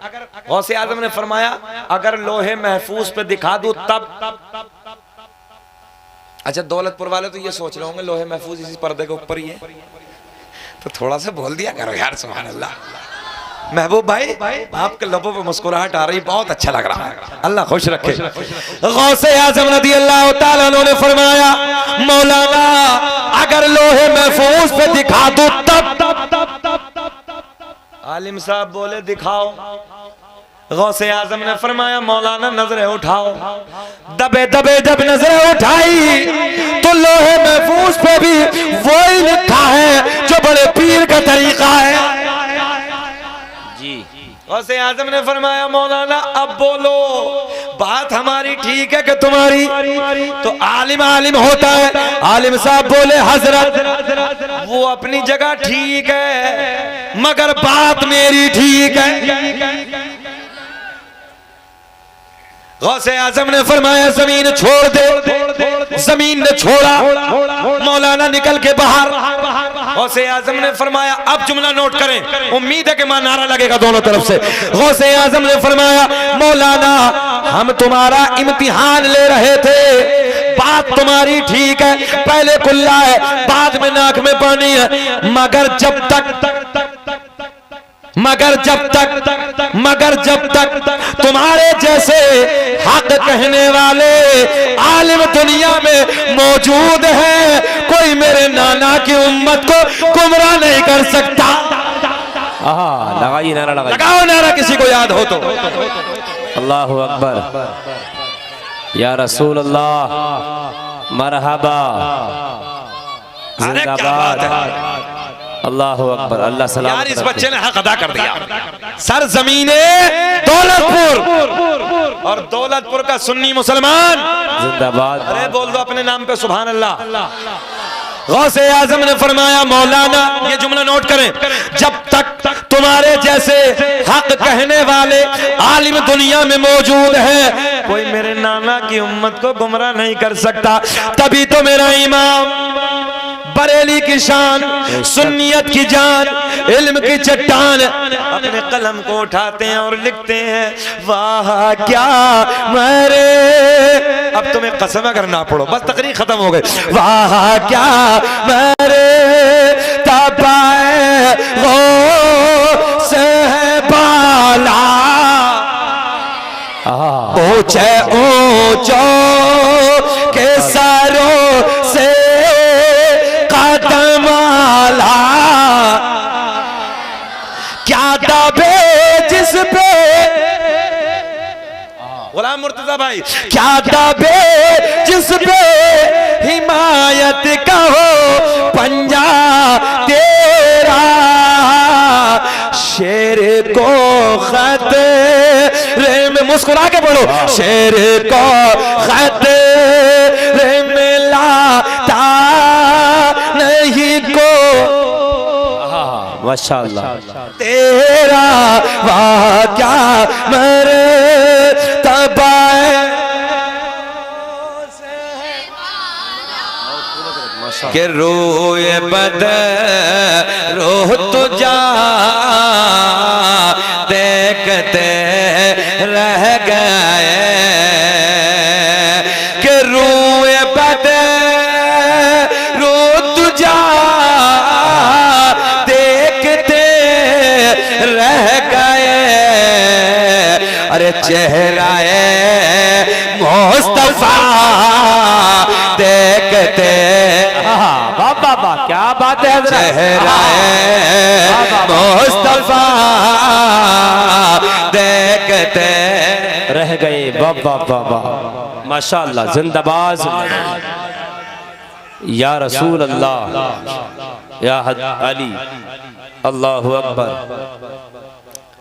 A: गौसे आजम ने फरमाया अगर लोहे महफूज पे दिखा दूं तब। अच्छा, दौलतपुर वाले तो ये सोच रहे होंगे लोहे महफूज इसी पर्दे के ऊपर ही है, तो थोड़ा सा बोल दिया करो यार, सुभान अल्लाह। महबूब भाई, आपके लबों पे मुस्कुराहट आ रही, बहुत अच्छा लग रहा है, अल्लाह खुश रखे। गौसे आजम रज़ी अल्लाह ताला अन्हु ने फरमाया मौलाना अगर लोहे महफूज पे दिखा दूं तब। आलिम साहब बोले दिखाओ। गौसे आजम ने फरमाया मौलाना नजरें उठाओ। दबे दबे जब नजरें उठाई तो लोहे महफूज पे भी वही लिखा है जो बड़े पीर का तरीका है। गौसे आजम ने फरमाया मौलाना अब बोलो, बात हमारी ठीक है कि तुम्हारी? तो आलिम आलिम होता है। आलिम साहब बोले हजरत वो अपनी जगह ठीक है मगर बात मेरी ठीक है। गौसे आजम ने फरमाया जमीन छोड़ दे। जमीन ने छोड़ा, मौलाना निकल के बाहर। गौसे आजम ने फरमाया अब जुमला नोट करें, उम्मीद है कि मां नारा लगेगा दोनों तरफ से। गौसे आजम ने फरमाया मौलाना हम तुम्हारा इम्तिहान ले रहे थे, बात तुम्हारी ठीक है, पहले कुल्ला है बाद में नाक में पानी है, मगर जब तक तुम्हारे जैसे हक कहने वाले आलिम दुनिया में मौजूद है, कोई मेरे नाना की उम्मत को गुमराह नहीं कर सकता।
B: लगाइए नारा,
A: लगाओ नारा, किसी को याद हो तो।
B: अल्लाहु अकबर, या रसूल अल्लाह, मरहबा, जिंदाबाद, अल्लाहु अकबर, अल्लाह सलाम।
A: यार इस बच्चे ने हक अदा कर दिया। सर ज़मीने दौलतपुर और दौलतपुर का सुन्नी मुसलमान
B: जिंदाबाद।
A: अरे बोल दो अपने नाम पे सुभान अल्लाह। गौसे आजम ने फरमाया मौलाना ये जुमला नोट करें, जब तक तुम्हारे जैसे हक कहने वाले आलिम दुनिया में मौजूद है, कोई मेरे नाना की उम्मत को गुमराह नहीं कर सकता। तभी तो मेरा इमाम बरेली की शान, सुन्नियत की जान, इल्म की चट्टान अपने कलम को उठाते हैं और लिखते हैं वाह क्या मेरे। अब तुम्हें कसम अगर ना पढ़ो बस तकरीर खत्म हो गई। वाह क्या मेरे तबाए वो से बाला, ऊंचे ऊंचो के सरों से कदमाला, क्या दबे जिस पे गुलाम मुर्तजा भाई, क्या दबे जिस पे हिमायत का हो पंजा तेरा, शेर को खतरे में, मुस्कुरा के पढ़ो, शेर को खतरे में लाता नहीं को
B: माशाअल्लाह
A: तेरा, वाह क्या मेरे तबाए के रोए बद रोह तुझा देखते रह गए, के रोए बद रो तुझा देखते रह गए, अरे चेहरा मुस्तफा देखते,
B: बाबा क्या बात है,
A: चेहरा मुस्तफा देखते
B: रह गए। बाबा बाबा माशाअल्लाह, जिंदाबाद, या रसूल अल्लाह, या अली, अल्लाहु अकबर।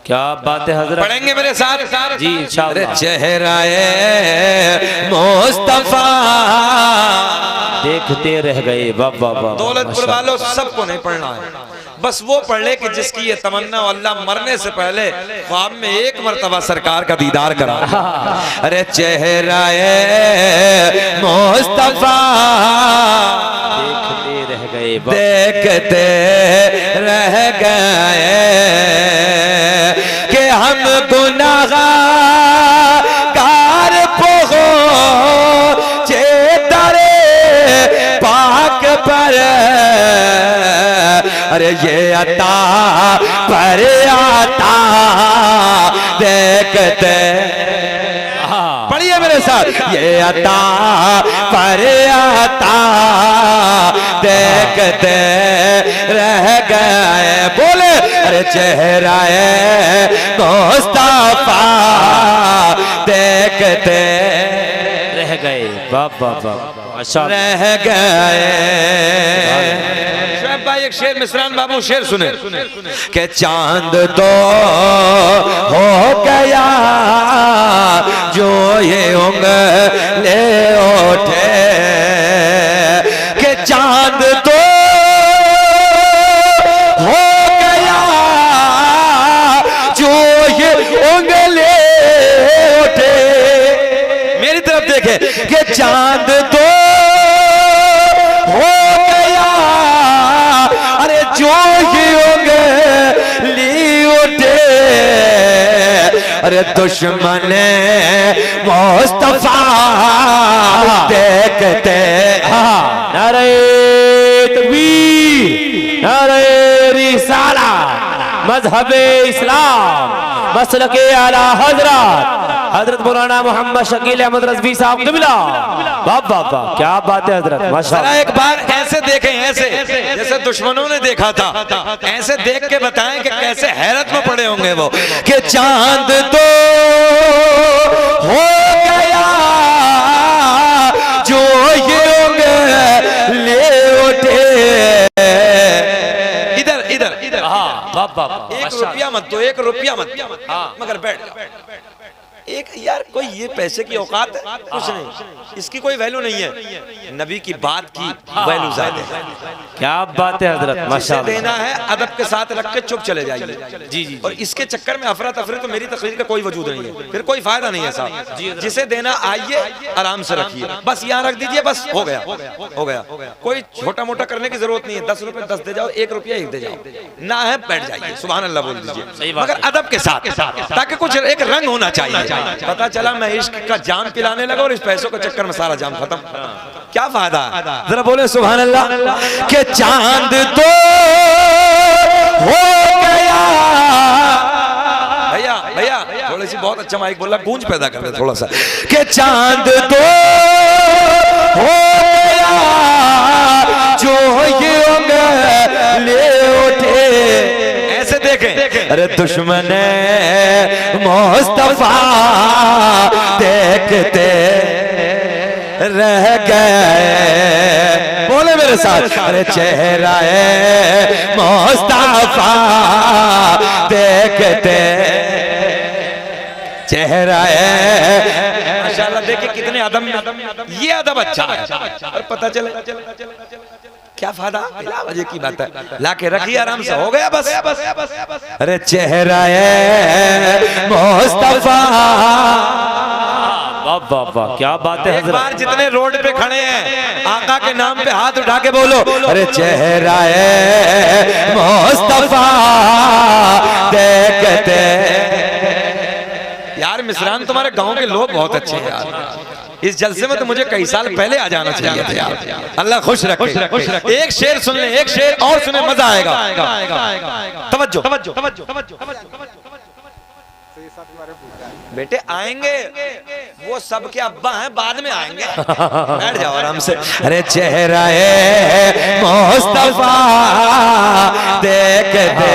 B: क्या बात है हजरत,
A: पढ़ेंगे मेरे साथ
B: जी इंशाअल्लाह।
A: चेहराए मुस्तफा
B: देखते रह गए, वाह वाह वाह।
A: दौलतपुर वालों सबको नहीं पढ़ना है, बस वो पढ़ ले कि जिसकी ये तमन्ना अल्लाह मरने से पहले ख्वाब में एक मर्तबा सरकार का दीदार करा। अरे चेहराए मुस्तफा
B: देखते रह गए,
A: देखते रह गए कि हम गुनाहगार पहुंचे दरे पाक पर। अरे ये अता पर आता देखते, पढ़िए मेरे साथ, ये अता पर आता देखते रह गए। बोले अरे चेहराए मुस्तफा देखते
B: रह गए, वाह वाह वाह माशाअल्लाह।
A: रह गए। शोएब भाई एक शेर, मिसरान बाबू शेर सुने कि चांद तो हो गया जो ये उंगले उठे, कि चांद तो हो गया जो ये उंगले उठे। मेरी तरफ देखे कि चांद तो हो गया, अरे जो ये उंगली उठे। अरे दुश्मन मुस्तफा देखते,
B: नारे तकबीर, नारे रिसाला, मजहबे इस्लाम, मसलके आला हजरत हजरत मौलाना मोहम्मद शकील अहमद रज़वी साहब क़िबला। वाह वाह वाह, क्या बात है हजरत, माशाअल्लाह।
A: एक बार ऐसे देखें, ऐसे जैसे दुश्मनों ने देखा था, ऐसे देख के बताएं कि कैसे हैरत में पड़े होंगे वो, कि चांद तो हो गया जो ये उंगली उठे। इधर इधर इधर,
B: हाँ वाह वाह वाह,
A: एक रुपया मत दो, एक रुपया मत, मगर बैठ एक यार, कोई ये पैसे की औकात है? कुछ नहीं, इसकी कोई वैल्यू नहीं है। नबी की बात की वैल्यू ज्यादा है।
B: क्या बात है हजरत,
A: जिसे
B: माशाअल्लाह।
A: देना है अदब के साथ रख के चुप चले जाइए।
B: जी जी,
A: और इसके चक्कर में अफरा तफरी तो मेरी तकरीर का कोई वजूद नहीं है, फिर कोई फायदा नहीं है साहब। जिसे देना आइए आराम से रखिए, बस यहाँ रख दीजिए, बस हो गया हो गया। कोई छोटा मोटा करने की जरूरत नहीं है। 10 रुपए 10 दे जाओ, 1 रुपया 1 दे जाओ, ना है बैठ जाइए, सुभान अल्लाह बोल दीजिए, मगर अदब के साथ, ताकि कुछ एक रंग होना चाहिए। पता चला मैं इश्क का जाम पिलाने लगा और इस पैसों के चक्कर में सारा जाम खत्म, क्या फायदा? जरा बोले सुभान अल्लाह। के चांद तो हो गया, भैया भैया थोड़ी सी, बहुत अच्छा माइक बोला, गूंज पैदा कर दे थोड़ा सा, के चांद तो हो गया जो ये उंगली उठे। ऐसे देखें, अरे दुश्मन मुस्तफा देखते रह गए। बोले मेरे साथ, अरे चेहरा मुस्तफा देखते चेहरा माशाल्लाह। देखिए कितने अदब में, ये अदब अच्छा है। और पता चले क्या फायदा, बिला वजह की बात है, लाके रखिए आराम से, हो गया बस। अरे चेहरा मुस्तफा,
B: वाह वाह वाह, क्या बात है
A: एक
B: हजरत।
A: बार जितने रोड पे खड़े हैं आका के नाम पे हाथ उठा के बोलो, अरे चेहरा मुस्तफा देखते। यार मिसरान तुम्हारे गांव के लोग बहुत अच्छे हैं यार, इस जलसे में तो मुझे कई साल पहले आ जाना चाहिए था यार। अल्लाह खुश रखे। एक शेर सुन ले, एक शेर और सुने, मजा आएगा। तवज्जो तवज्जो तवज्जो बेटे, आएंगे वो सबके अब्बा हैं, बाद में आएंगे, बैठ जाओ आराम से। अरे चेहरा मुस्तफा देखते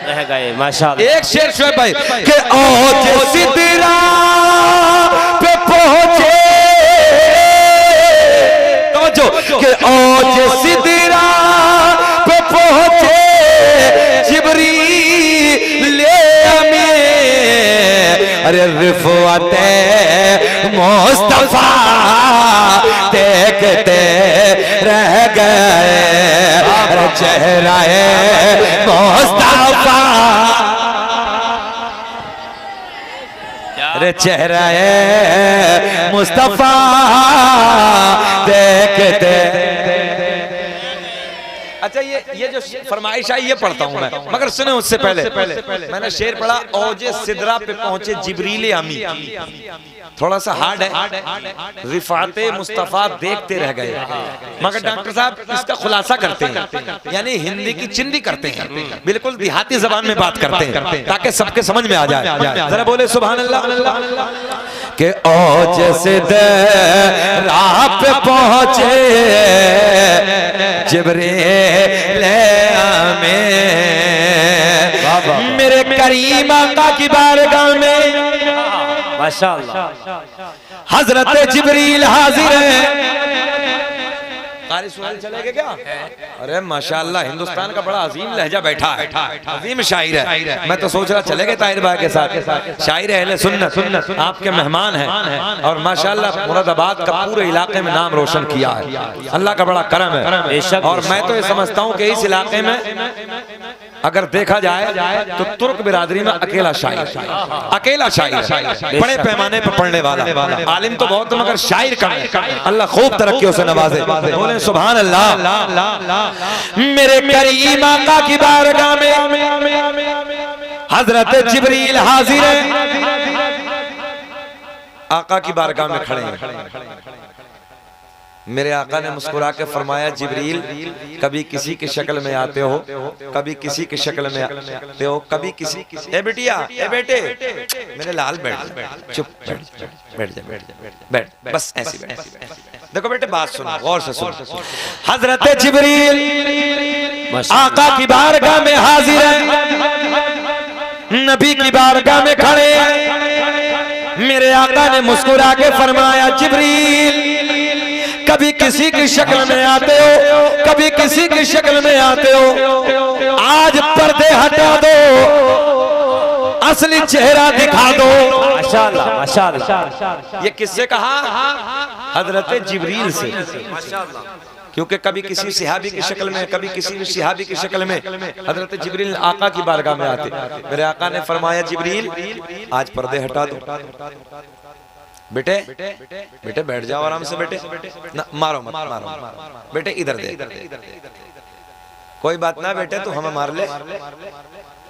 B: रह गए, माशाअल्लाह।
A: एक शेर शोएब भाई के औज सिदरा पे पहुंचे, तवज्जो, के औज सिदरा पे पहुंचे जिब्रील नबुवते मुस्तफा देखते रह गए चेहराए मुस्तफा रे चेहराए मुस्तफा देखते। अच्छा ये जो फरमाइश आई ये पढ़ता हूं मैं, मगर सुने उससे पहले मैंने शेर पढ़ा, औजे सिदरा पे पहुंचे जिब्रील अमी। थोड़ा सा हार्ड है, रिफाते मुस्तफा देखते रह गए, मगर डॉक्टर साहब इसका खुलासा करते हैं, यानी हिंदी की चिंदी करते हैं, बिल्कुल देहाती जबान में बात करते हैं ताकि सबके समझ में आ जाए। जरा बोले सुभान अल्लाह। के औज सिदरा पे पहुंचे जिब्रील अमी, मेरे करीम आका की बारगाह में
B: माशाअल्लाह
A: हजरत जिब्रील हाजिर है। कारी सुनाई चलेगा क्या? अरे माशाअल्लाह, हिंदुस्तान का बड़ा अजीम लहजा बैठा है, अजीम शायर है। मैं तो सोच रहा चलेगा ताहिर भाई के साथ, शायर अहले सुन्नत आपके मेहमान हैं और माशाअल्लाह मुरादाबाद का पूरे इलाके में नाम रोशन किया है। अल्लाह का बड़ा करम है। और मैं तो ये समझता हूँ कि इस इलाके में अगर देखा जाए तो तुर्क बिरादरी में अकेला शायर, बड़े पैमाने पर पढ़ने वाला। आलिम तो बहुत, मगर शायर कम है। अल्लाह खूब तरक्कियों से नवाजे। बोले सुभान अल्लाह। मेरे करीम आका की बारगाह में हजरत जिब्रील हाजिर है। आका की बारगाह में खड़े हैं। मेरे आका ने मुस्कुरा के फरमाया, जिब्रील कभी किसी की शक्ल में आते हो, कभी किसी की शक्ल में आते हो, कभी किसी। ए बिटिया, ए बेटे, मेरे लाल बैठ, चुप बैठ जा, बैठ, बस ऐसी बैठ। देखो बेटे बात सुनो, गौर से सुनो। हजरत जिब्रील आका की बारगाह में हाजिर है, नबी की बारगाह में खड़े। मेरे आका ने मुस्कुरा के फरमाया, जिब्रील कभी किसी की शक्ल में आते हो, कभी किसी की शक्ल में आते हो, आज पर्दे हटा दो, असली चेहरा दिखा दो। माशाअल्लाह माशाअल्लाह। ये किससे कहा? हजरत जिब्रील से। क्योंकि कभी किसी सिहाबी की शक्ल में, कभी किसी सिहाबी की शक्ल में हजरत जिब्रील आका की बारगाह में आते। मेरे आका ने फरमाया, जिब्रील आज पर्दे हटा दो। बेटे बेटे बैठ जाओ आराम से बेटे, ना मारो मत, मारो बेटे, इधर दे। कोई बात ना बेटे, तू हमें मार ले।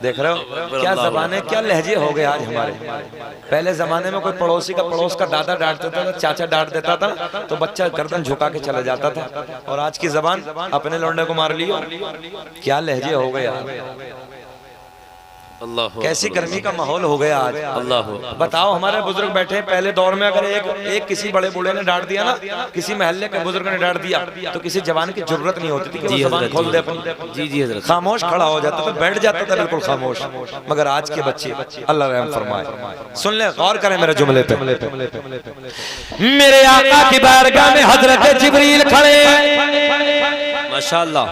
A: देख रहे हो क्या जबाने, क्या लहजे हो गए आज हमारे। पहले जमाने में कोई पड़ोसी का, पड़ोस का दादा डांट देता था, चाचा डांट देता था तो बच्चा गर्दन झुका के चला जाता था। और आज की जबान अपने लौंडे को मार लियो, क्या लहजे हो गए आज। कैसी गर्मी का माहौल हो गया आज। अल्लाह बताओ, हमारे बुजुर्ग बैठे हैं, पहले दौर में अगर एक किसी बड़े बूढ़े ने डांट दिया ना, किसी मोहल्ले के बुजुर्ग ने डांट दिया तो किसी जवान की जरूरत नहीं होती थी कि वो जबान खोल दे अपनी। जी जी हजरत, खामोश खड़ा हो जाता था, बैठ जाता था बिल्कुल खामोश। मगर आज के बच्चे, अल्लाह रहम फरमाए, सुन ले, गौर करें मेरे जुमले पे। मेरे आका की बारगाह में हजरत जिब्रील खड़े हैं। माशाअल्लाह।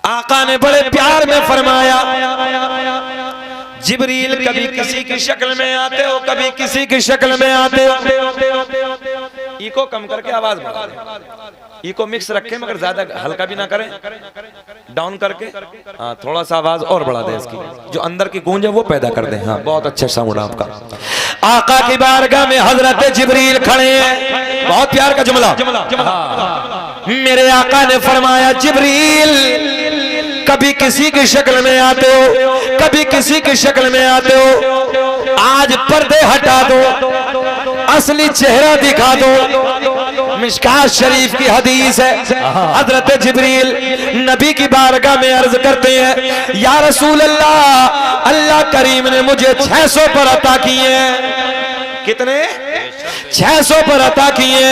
A: आका ने बड़े प्यार में फरमाया, जिब्रील कभी किसी की शक्ल में आते हो, कभी किसी की शक्ल में आते हो। इको कम करके आवाज बढ़ा, इको मिक्स रखें मगर ज्यादा हल्का भी ना करें, डाउन करके हाँ थोड़ा सा आवाज और बढ़ा दें, इसकी जो अंदर की गूंज है वो पैदा कर दें। हाँ बहुत अच्छा साउंड आपका। आका की बारगाह में हजरत जिब्रील खड़े हैं। बहुत प्यार का जुमला। मेरे आका ने फरमाया, जिब्रील कभी किसी की शक्ल में आते हो, कभी किसी की शक्ल में आते हो, आज पर्दे हटा दो, असली चेहरा दिखा दो। मिशकात शरीफ की हदीस है, हजरत जिब्रील नबी की बारगाह में अर्ज करते हैं, या रसूल अल्लाह, अल्लाह करीम ने मुझे 600 पर अता किए हैं। कितने? 600 पर अता किए।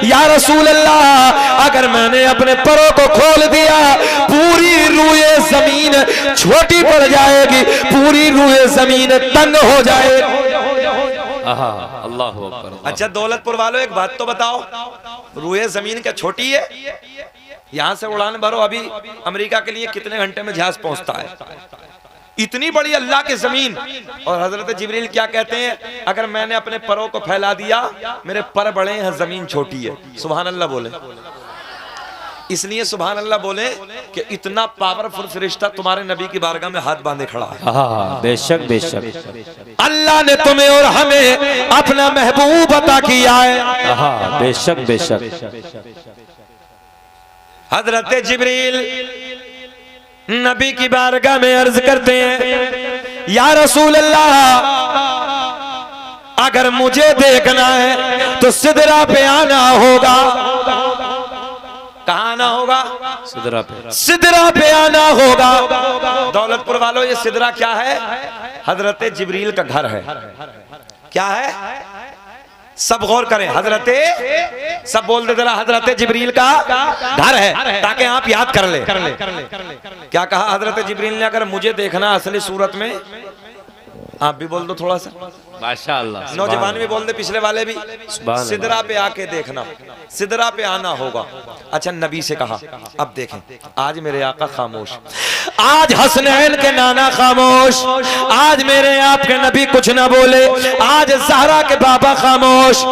A: या रसूल अल्लाह, अगर मैंने अपने परों को खोल दिया, पूरी रूए जमीन छोटी पड़ जाएगी, पूरी रूए जमीन तंग हो जाएगी। अल्लाहु अकबर। अच्छा दौलतपुर वालों, एक बात तो बताओ, रूए जमीन क्या छोटी है? यहाँ से उड़ान भरो, अभी अमेरिका के लिए कितने घंटे में जहाज पहुंचता है? इतनी बड़ी अल्लाह की जमीन। और हजरत जिब्रील क्या कहते हैं, अगर मैंने अपने परों को फैला दिया, मेरे पर बड़े हैं, जमीन छोटी है। सुभान अल्लाह बोले, इसलिए सुभान अल्लाह बोले कि इतना पावरफुल फरिश्ता तुम्हारे नबी की बारगाह में हाथ बांधे खड़ा है।
B: हाँ, बेशक बेशक
A: अल्लाह ने तुम्हें और हमें अपना महबूब अता किया है।
B: हाँ, बेशक बेशक।
A: हजरत जिब्रील नबी की बारगाह में अर्ज करते हैं, या रसूल अल्लाह, अगर मुझे देखना है तो सिदरा पे आना होगा। कहाँ आना होगा?
B: सिदरा पे।
A: सिदरा पे आना होगा। दौलतपुर वालों, ये सिदरा क्या है? हजरत जिब्रील का घर है। क्या है? सब गौर करें, सब बोल दे जरा, हजरत जिब्रील का घर है, ताकि आप याद कर ले। क्या कहा हजरत जिब्रील ने? अगर मुझे देखना असली सूरत में, आप भी बोल दो थोड़ा सा,
B: माशाअल्लाह।
A: नौजवान भी बोल दे, पिछले वाले भी, सिदरा पे आके देखना, सिदरा पे आना होगा। अच्छा, नबी से कहा। अब देखें, आज मेरे आका खामोश, आज हसनैन के नाना खामोश, आज मेरे आपके नबी कुछ ना बोले, आज ज़हरा के बाबा खामोश।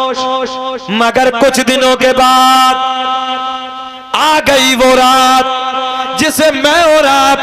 A: मगर कुछ दिनों के बाद आ गई वो रात जिसे मैं और आप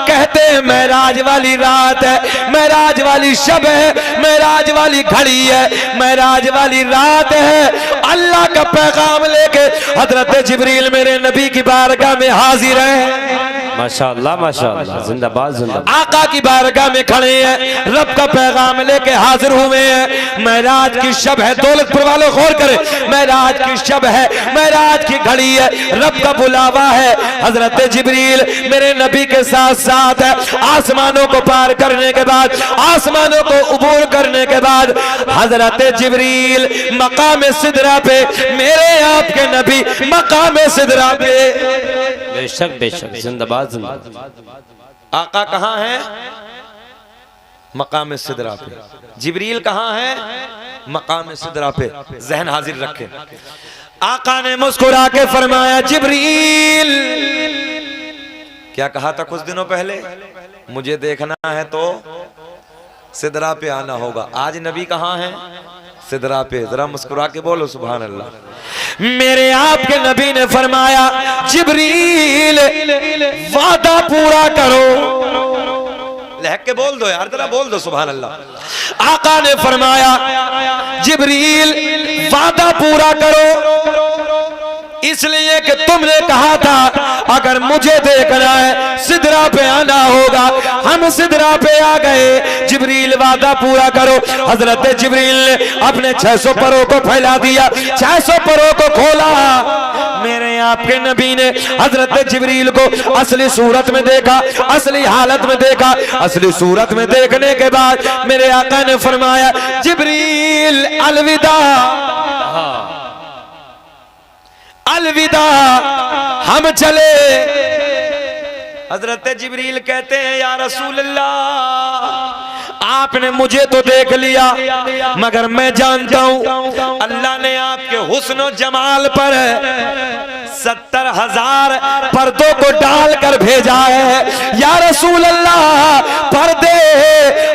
A: कहते हैं मेराज वाली रात है, मेराज वाली शब है, मेराज वाली घड़ी है, मेराज वाली रात है। अल्लाह का पैगाम लेके हजरत जिब्रील मेरे नबी की बारगाह में हाजिर है।
B: माशाअल्लाह माशाअल्लाह, जिंदाबाद जिंदाबाद।
A: आका की बारगाह में खड़े हैं, रब का पैगाम लेके हाजिर हुए हैं। मेराज की शब है, दौलतपुर वालों गौर करें, मेराज की शब है, मेराज की घड़ी है, रब का बुलावा है। हजरत जिब्रील मेरे नबी के साथ साथ है। आसमानों को पार करने के बाद, आसमानों को उबूर करने के बाद, हजरत जिब्रील मकाम सिदरा पे, मेरे आपके नबी मकाम सिदरा पे।
B: बेशक बेशक, जिंदाबाद जिंदाबाद।
A: आका कहाँ है? मकाम सिदरा पे। जिब्रील कहाँ है? मकाम सिदरा पे। जहन हाजिर रखें। आका ने मुस्कुरा के फरमाया, जिब्रील, क्या कहा था कुछ दिनों पहले? मुझे देखना है तो सिदरा पे आना होगा। आज नबी कहाँ है? सिदरा पे। जरा मुस्कुरा के बोलो सुभान अल्लाह। मेरे आपके नबी ने फरमाया, जिब्रील वादा पूरा करो। लहक के बोल दो यार, जरा बोल दो सुभान अल्लाह। आका ने फरमाया, जिब्रील वादा पूरा करो, इसलिए कि तुमने कहा था अगर मुझे देखना है सिदरा पे आना होगा। हम सिदरा पे आ गए। जिब्रील वादा पूरा करो। हजरत जिब्रील ने अपने 600 परों को फैला दिया, 600 परों को खोला। मेरे आपके नबी ने हजरत जिब्रील को असली सूरत में देखा, असली हालत में देखा। असली सूरत में देखने के बाद मेरे आका ने फरमाया, जिब्रील अलविदा, अलविदा, हम चले। हजरत जिब्रील कहते हैं, या रसूल अल्लाह, आपने मुझे तो देख लिया, मगर मैं जानता हूं अल्लाह ने आपके हुस्न जमाल पर 70,000 पर्दों को डालकर भेजा है। या रसूल अल्लाह, पर्दे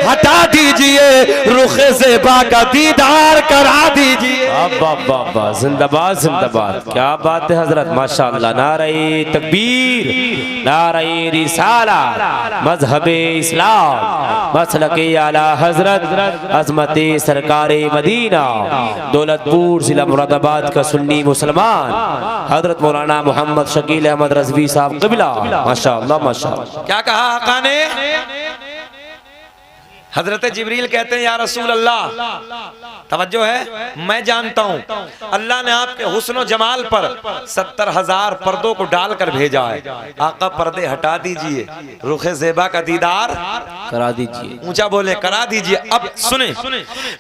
A: हटा दीजिए, रुखे ज़ेबा का दीदार करा दीजिए।
B: जिंदाबाद जिंदाबाद, क्या बात है हजरत, माशाअल्लाह। नारे तकबीर, नारे रिसाला, मजहबे इस्लाम, मसलके आला हजरत, अजमते सरकारे मदीना, दौलतपुर जिला मुरादाबाद का सुन्नी मुसलमान हजरत मौलाना मोहम्मद शकील अहमद रज़वी साहब क़िबला। माशाअल्लाह माशाअल्लाह।
A: क्या कहा आका ने? हजरत जिब्रील कहते हैं, या रसूल अल्लाह, तवज्जो है, मैं जानता हूं अल्लाह ने आपके हुस्न जमाल पर 70,000 पर्दों को डालकर भेजा है। आका, पर्दे हटा दीजिए, रुखे ज़ेबा का दीदार
B: करा दीजिए।
A: ऊंचा बोले, करा दीजिए। अब सुने,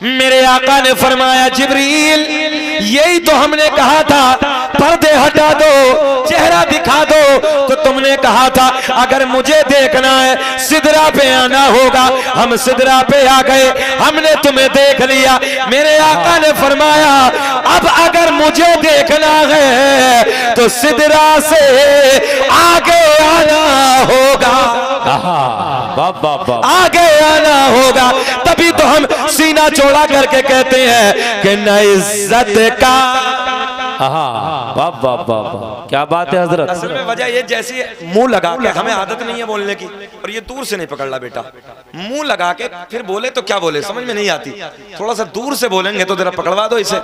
A: मेरे आका ने फरमाया, जिब्रील, यही तो हमने कहा था, पर्दे हटा दो, चेहरा दिखा दो। तो तुमने कहा था अगर मुझे देखना है सिदरा पे आना होगा। हम सिदरा पे आ गए, हमने तुम्हें देख लिया। मेरे आका ने फरमाया, अब अगर मुझे देखना है तो सिदरा से आगे आना होगा।
B: बाप बाप बाप
A: आगे आना होगा, तभी तो हम सीना चौड़ा करके कहते हैं कि न इज्जत का।
B: बाप बाप बाप, क्या बात है हजरत।
A: असल में वजह ये, जैसी मुंह लगा के, हमें आदत नहीं है बोलने की, और ये दूर से नहीं पकड़ ला बेटा, मुंह लगा के फिर बोले तो क्या बोले समझ में नहीं आती, थोड़ा सा दूर से बोलेंगे तो जरा पकड़वा दो इसे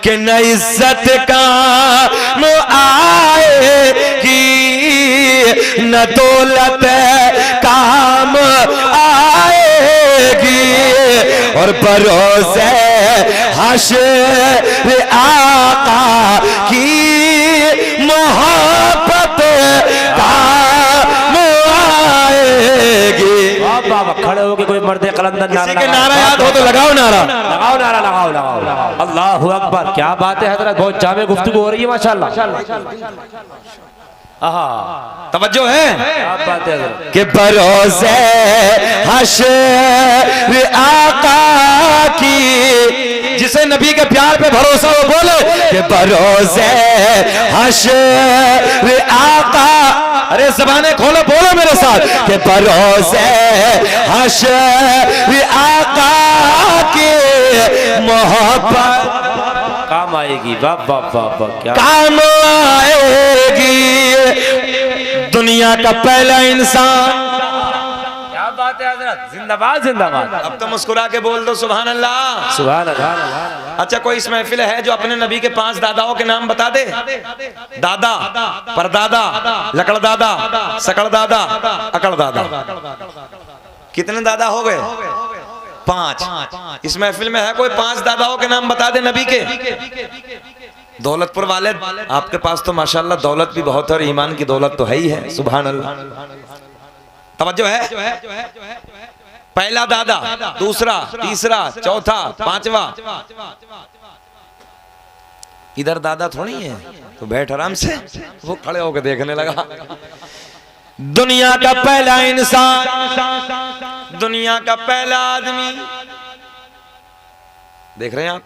A: कि न इज्जत काम आएगी न दौलत काम आएगी, और भरोसे हश्र आका की मोहब्बत काम आएगी।
B: बाप बाप, खड़े होके कोई मर्दे कलंदर
A: किसी के नारा याद हो तो लगाओ नारा,
B: लगाओ नारा, लगाओ लगाओ। अल्लाहु अकबर, क्या बात है हजरत, बहुत जामे गुफ्तगू हो रही है माशाल्लाह।
A: तवज्जो है,
B: क्या बात है हजरत।
A: कि भरोसे हश्र आका की, जिसे नबी के प्यार पे भरोसा हो बोले कि भरोसे हश्र आका, अरे ज़बानें खोलो बोलो मेरे साथ कि भरोसे हश्र आका की मोहब्बत
B: काम आएगी। बाप बाप बाप बाप, क्या
A: काम आएगी। दुनिया का पहला इंसान,
B: क्या बात है हजरत, जिंदाबाद जिंदाबाद।
A: अब तो मुस्कुरा के बोल दो सुभान अल्लाह।
B: सुभान अल्लाह।
A: अच्छा, कोई इस महफिल है जो अपने नबी के 5 दादाओं के नाम बता दे? दादा, परदादा, लकड़ दादा, सकड़ दादा, अकड़ दादा। कितने दादा हो गए? 5। इस महफिल में है कोई 5 दादाओं के नाम बता दे नबी के? दौलतपुर वाले, आपके पास तो माशाल्लाह दौलत भी बहुत है और ईमान की दौलत तो है ही है, सुभान अल्लाह। तवज्जो है, पहला दादा, दूसरा, तीसरा, चौथा, 5वां। इधर दादा थोड़ी है, तो बैठ आराम से। वो खड़े होकर देखने लगा। दुनिया का पहला इंसान, दुनिया का पहला आदमी, देख रहे हैं आप,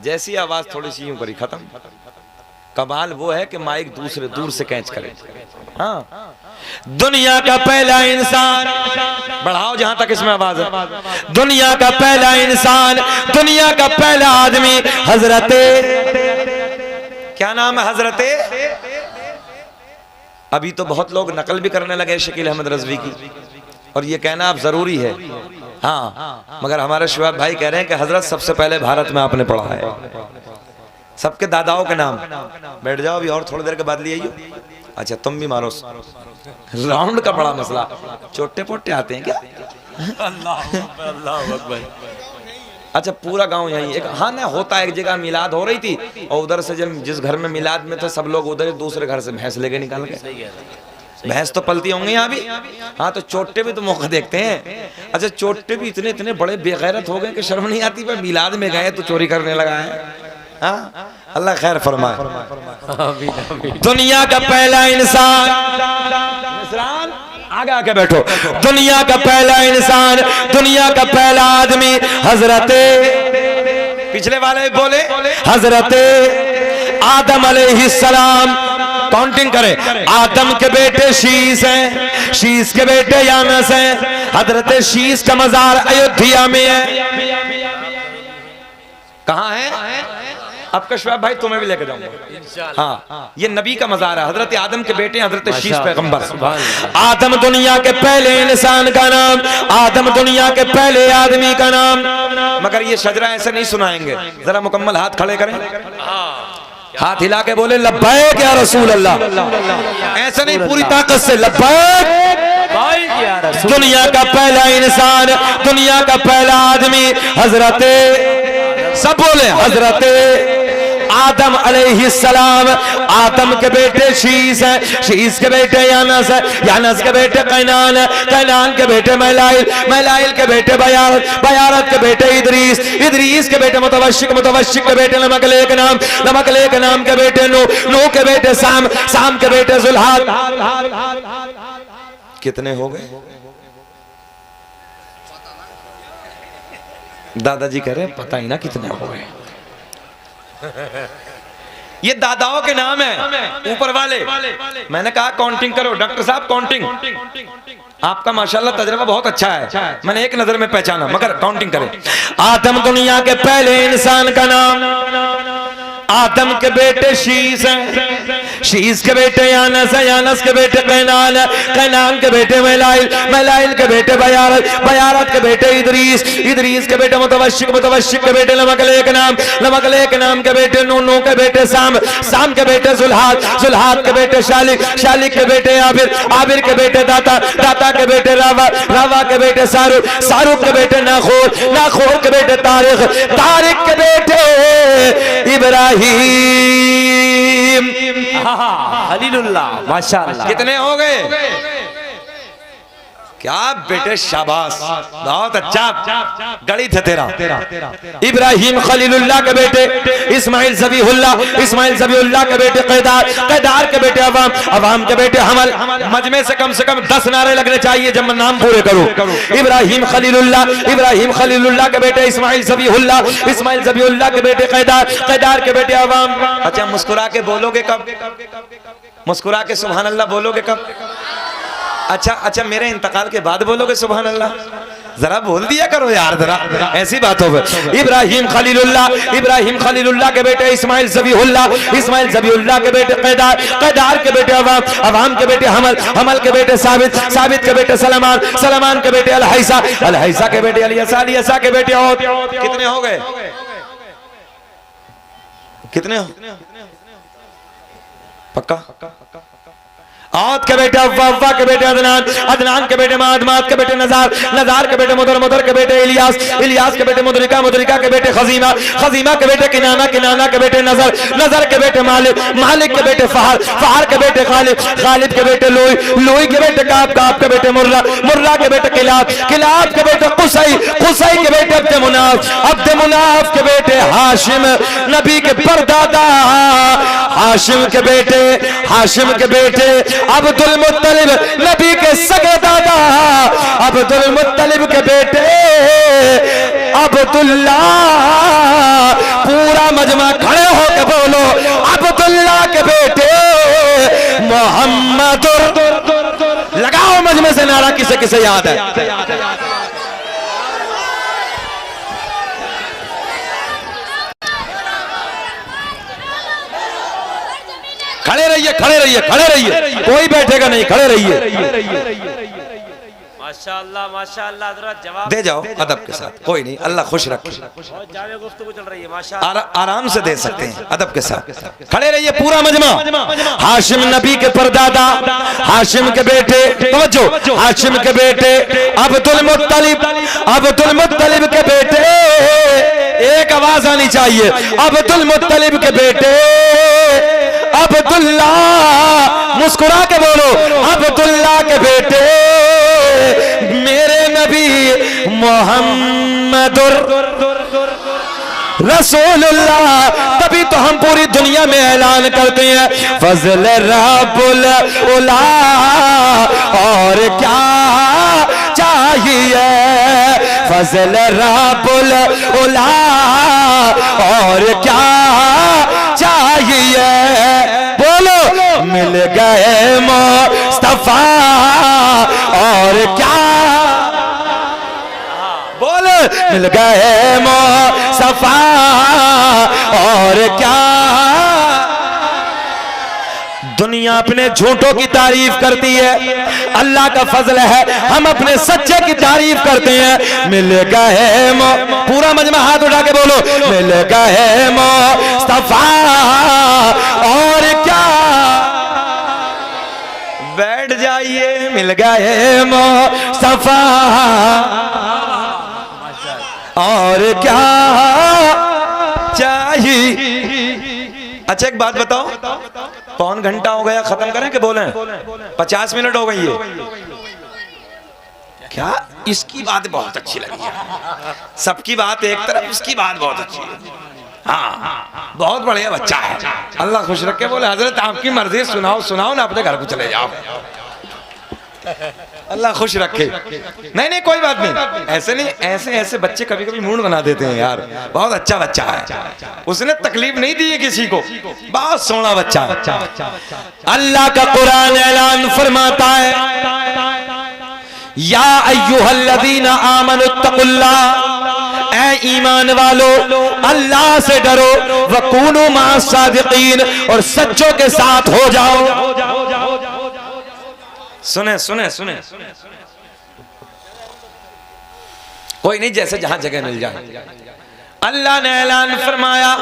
A: जैसी आवाज थोड़ी सी यूं करी, खत्म। कमाल वो है कि माइक दूसरे दूर से कैच करे। हाँ, दुनिया का पहला इंसान, बढ़ाओ जहां तक इसमें आवाज है। दुनिया का पहला इंसान, दुनिया का पहला आदमी हजरते, क्या नाम है हजरते? अभी तो बहुत लोग नकल भी करने लगे शकील अहमद रज़वी की, और ये कहना अब जरूरी है। हाँ, मगर हमारे शुआब भाई कह रहे हैं कि हजरत सबसे पहले भारत में आपने पढ़ा है। सबके दादाओं के नाम, बैठ जाओ, अभी और थोड़ी देर के बाद ले आइयो। अच्छा, तुम भी मारो, राउंड का बड़ा मसला, छोटे पोटे आते हैं क्या? अल्लाह अकबर। अच्छा, पूरा गांव यही एक, हाँ ना, होता है एक जगह मिलाद हो रही थी, और उधर से जब जिस घर में मिलाद में थे सब लोग, उधर दूसरे घर से भैंस लेके निकाल गए। भैंस तो पलती होंगी यहाँ भी। हाँ, तो चोटे भी तो मौका देखते हैं। अच्छा, चोटे भी इतने इतने बड़े बेगैरत हो गए कि शर्म नहीं आती, पर मिलाद में गए तो चोरी करने लगा है। हाँ, अल्लाह खैर फरमाए। दुनिया का पहला इंसान, आगे आके बैठो। दुनिया का पहला इंसान, दुनिया का पहला आदमी हजरते, पिछले वाले बोले हजरते आदम अलैहिस्सलाम। काउंटिंग करें, आदम के बेटे शीस हैं, शीस के बेटे यानस हैं। हजरत शीस का मजार अयोध्या में है। कहाँ है? अब कशवाब भाई तुम्हें भी लेके जाऊंगा। हाँ, ये नबी का मजार है, हजरत आदम के बेटे हजरत शीस पैगंबर। आदम दुनिया के पहले इंसान का नाम, आदम दुनिया के पहले आदमी का नाम। मगर ये शजरा ऐसे नहीं सुनाएंगे, जरा मुकम्मल हाथ खड़े करें, हाथ हिला के बोले लब्बैक या रसूल अल्लाह। ऐसा नहीं, पूरी ताकत से लब्बैक। दुनिया का पहला इंसान, दुनिया का पहला आदमी हजरते, सब बोले हजरते आदम अलैहिस्सलाम। आदम के बेटे शीस है, शीस के बेटे यानस है, यानस के बेटे कैनान है, कैनान के बेटे मैलाइल, मैलाइल के बेटे बयारत, बयारत के बेटे इदरीस, इदरीस के बेटे मुतवश्शिक, मुतवश्शिक के बेटे नमकलेक नाम, नमकलेक नाम के बेटे नूह, नूह के बेटे साम, साम के बेटे जुल्हाद। कितने हो गए? दादाजी कह रहे हैं पता ही ना कितने हो गए। ये दादाओं के नाम है ऊपर वाले। मैंने कहा काउंटिंग करो, डॉक्टर साहब काउंटिंग। आपका माशाल्लाह तजर्बा बहुत अच्छा है, मैंने एक नजर में पहचाना, मगर काउंटिंग करें। आदम दुनिया के पहले इंसान का नाम, आदम के बेटे शीश हैं, शीश के बेटे यानस है, यानस के बेटे कैनान है, कैनान के बेटे मैलाइल, मैलाइल के बेटे बयारत, बयारत के बेटे इदरीस, इदरीस के बेटे मुतवश्शिक, मुतवश्शिक के बेटे लमकले के नाम, लमकले के नाम के बेटे नूह, नूह के बेटे साम, साम के बेटे जुल्हाद, जुल्हाद के बेटे शालिक, शालिक के बेटे आबिर, आबिर के बेटे दाता, दाता के बेटे रावा, रावा के बेटे सारुक, सारुक के बेटे नाखोर, नाखोर के बेटे तारिक, तारिक के बेटे इब्राहिम।
B: खलीलुल्लाह, माशाअल्लाह।
A: कितने हो गए? क्या बेटे, शाबाश, बहुत अच्छा गणित है तेरा।
B: इब्राहिम खलीलुल्लाह के बेटे इस्माइल ज़बीहुल्लाह, इस्माइल ज़बीहुल्लाह के बेटे कैदार, कैदार के बेटे अवाम, अवाम के बेटे हमल।
A: मजमे से कम 10 नारे लगने चाहिए जब मैं नाम पूरे करूं।
B: इब्राहिम खलीलुल्लाह, इब्राहिम खलीलुल्लाह के बेटे इस्माइल ज़बीहुल्लाह, इस्माइल ज़बीहुल्लाह के बेटे कैदार, कैदार के बेटे अवाम।
A: अच्छा, मुस्कुरा के बोलोगे कब? मुस्कुरा के सुभान अल्लाह बोलोगे कब? अच्छा अच्छा, मेरे इंतकाल के बाद बोलोगे सुभान अल्लाह? जरा बोल दिया करो यार, जरा ऐसी बातों पर।
B: इब्राहिम खलीलुल्लाह, इब्राहिम खलीलुल्लाह के बेटे इस्माइल ज़बीहुल्लाह, इस्माइल ज़बीहुल्लाह के बेटे कैदार, कैदार के बेटे अवाम, अवाम के बेटे हमल, हमल के बेटे साबित, साबित के बेटे सलमान, सलमान के बेटे अलहैसा, अलहैसा के बेटे अलियसा, अलियसा के बेटे औद।
A: कितने हो गए? कितने हो? पक्का?
B: औद के बेटे अव्वा, अव्वा के बेटे अदनान, अदनान के बेटे माद, माद के बेटे नजार, नजार के बेटे मुदर, मुदर के बेटे इलियास, इलियास के बेटे मुदरिका, मुदरिका के बेटे खजीमा, खजीमा के बेटे किनाना, किनाना के बेटे नजर, नजर के बेटे मालिक, मालिक के बेटे फहर, फहर के बेटे खालिद, खालिद के बेटे लोई, लोई के बेटे काब, काब के बेटे मुर्रा, मुर्रा के बेटे किलाब, किलाब के बेटे कुसई, कुसई के बेटे अब्द मुनाफ, अब्द मुनाफ के बेटे हाशिम, नबी के परदादा हाशिम के बेटे, हाशिम के बेटे अब्दुल मुत्तलिब, नबी के सगे दादा अब्दुल मुत्तलिब के बेटे अब्दुल्ला। पूरा मजमा खड़े होकर बोलो, अब्दुल्ला के बेटे मोहम्मद। लगाओ मजमे से नारा, किसे किसे याद है? खड़े रहिए, खड़े रहिए, खड़े रहिए, कोई बैठेगा नहीं, खड़े रहिए।
C: माशाअल्लाह, माशाअल्लाह। हज़रत जवाब
A: दे जाओ अदब के साथ, कोई नहीं, अल्लाह खुश रखे।
C: बहुत जावे गुफ्तगू चल रही है माशाअल्लाह।
A: आराम से दे सकते हैं अदब के साथ। खड़े रहिए पूरा मजमा।
B: हाशिम नबी के परदादा, हाशिम के बेटे, तवज्जो, हाशिम के बेटे अब्दुल मुत्तलिब, अब्दुल मुत्तलिब के बेटे, एक आवाज आनी चाहिए, अब्दुल मुत्तलिब के बेटे अब्दुल्ला। मुस्कुरा के बोलो, अब्दुल्ला के बेटे मेरे नबी मोहम्मदुर रसूलुल्लाह। तभी तो हम पूरी दुनिया में ऐलान करते हैं फजल रब्बुल उला, और क्या चाहिए? फजल रब्बुल उला, और क्या चाहिए? बोलो, मिल गए मुस्तफा, और क्या? बोलो, मिल गए मुस्तफा, और क्या? दुनिया अपने झूठों की तारीफ करती है, अल्लाह का फजल है हम अपने सच्चे की तारीफ करते हैं। मिल गए पूरा मजमा हाथ उठा के बोलो, मिल गए मुस्तफा, और क्या?
A: बैठ जाइए,
B: मिल गए मुस्तफा, और क्या चाहिए?
A: अच्छा एक बात बताओ, पौन घंटा हो गया, खत्म करें कि बोलें? 50 मिनट हो गई है। क्या इसकी बात बहुत अच्छी लगी है, सबकी बात एक तरफ, इसकी बात बहुत अच्छी है। हाँ, बहुत बढ़िया बच्चा है, अल्लाह खुश रखे। बोले हजरत आपकी मर्जी, सुनाओ सुनाओ ना, अपने घर को चले जाओ, अल्लाह खुश रखे। नहीं नहीं कोई बात नहीं, ऐसे नहीं, ऐसे ऐसे बच्चे कभी कभी मूड बना देते हैं यार। बहुत अच्छा बच्चा है, उसने तकलीफ नहीं दी है किसी को, बहुत सोना बच्चा है।
B: अल्लाह का कुरान ऐलान फरमाता है
A: या अय्युहल्लज़ीना आमनुत्तकुल्लाह, ऐ ईमान वालो अल्लाह से डरो, वकूनु मास्सादिकीन, और सच्चों के साथ हो जाओ। सुने सुने सुने, कोई नहीं, जैसे जहां जगह मिल जाए। अल्लाह ने ऐलान फरमाया,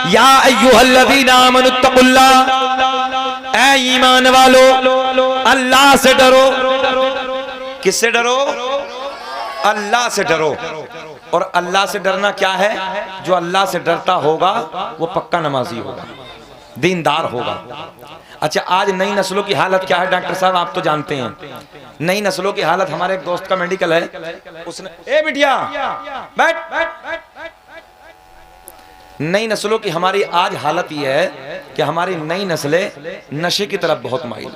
A: या अय्युहल्लज़ीना आमनुत्तकुल्लाह, ऐ ईमान वालो अल्लाह से डरो। किससे डरो? अल्लाह से डरो। और अल्लाह से डरना क्या है? जो अल्लाह से डरता होगा वो पक्का नमाजी होगा, दीनदार होगा। अच्छा, आज नई नस्लों की हालत क्या है डॉक्टर साहब, आप तो जानते हैं। नई नस्लों की हालत, हमारे एक दोस्त का मेडिकल है, उसने ए बिटिया बैठ, नई नस्लों की हमारी आज हालत यह है कि हमारी नई नस्लें नशे की तरफ बहुत माइल।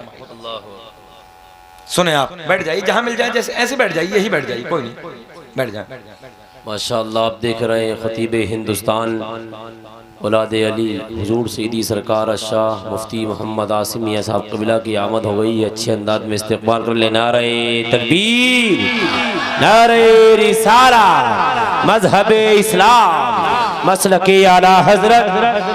A: सुने आप, बैठ जाइए जहां मिल जाए, जैसे ऐसे बैठ जाइए, यही बैठ जाइए, कोई नहीं, बैठ जाए।
B: माशाअल्लाह, आप देख रहे हैं खतीब हिंदुस्तान औलाद अली हुजूर सईदी सरकार शाह मुफ्ती मोहम्मद आसिम मियां साहब कबिला की आमद हो गई है। अच्छे अंदाज में इस्तकबाल कर ले। नारे तकबीर, नारे रिसाला, मजहबे इस्लाम, मसलके आला हजरत,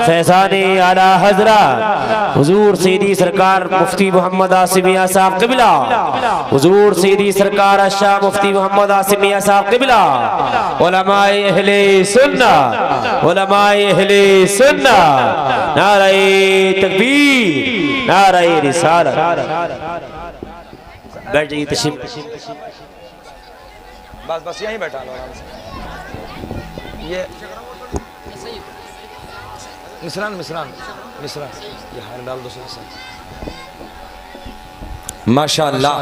B: फैज़ाने आला हजरत हुजूर सईदी सरकार मुफ्ती मोहम्मद आसिम मियां साहब कबिला, हुजूर सईदी सरकार शाह मुफ्ती मोहम्मद आसिम मियां साहब कबिला, उलमाए अहले सुन्नत, उलमाए अहले सुन्नत, नारे तकबीर, नारे रिसालत। बैठ जाइए, तशरीफ,
A: बस बस यहीं बैठा लो आराम से। ये मिश्रान मिश्रान मिश्रान, ये हार डाल दो। माशाअल्लाह,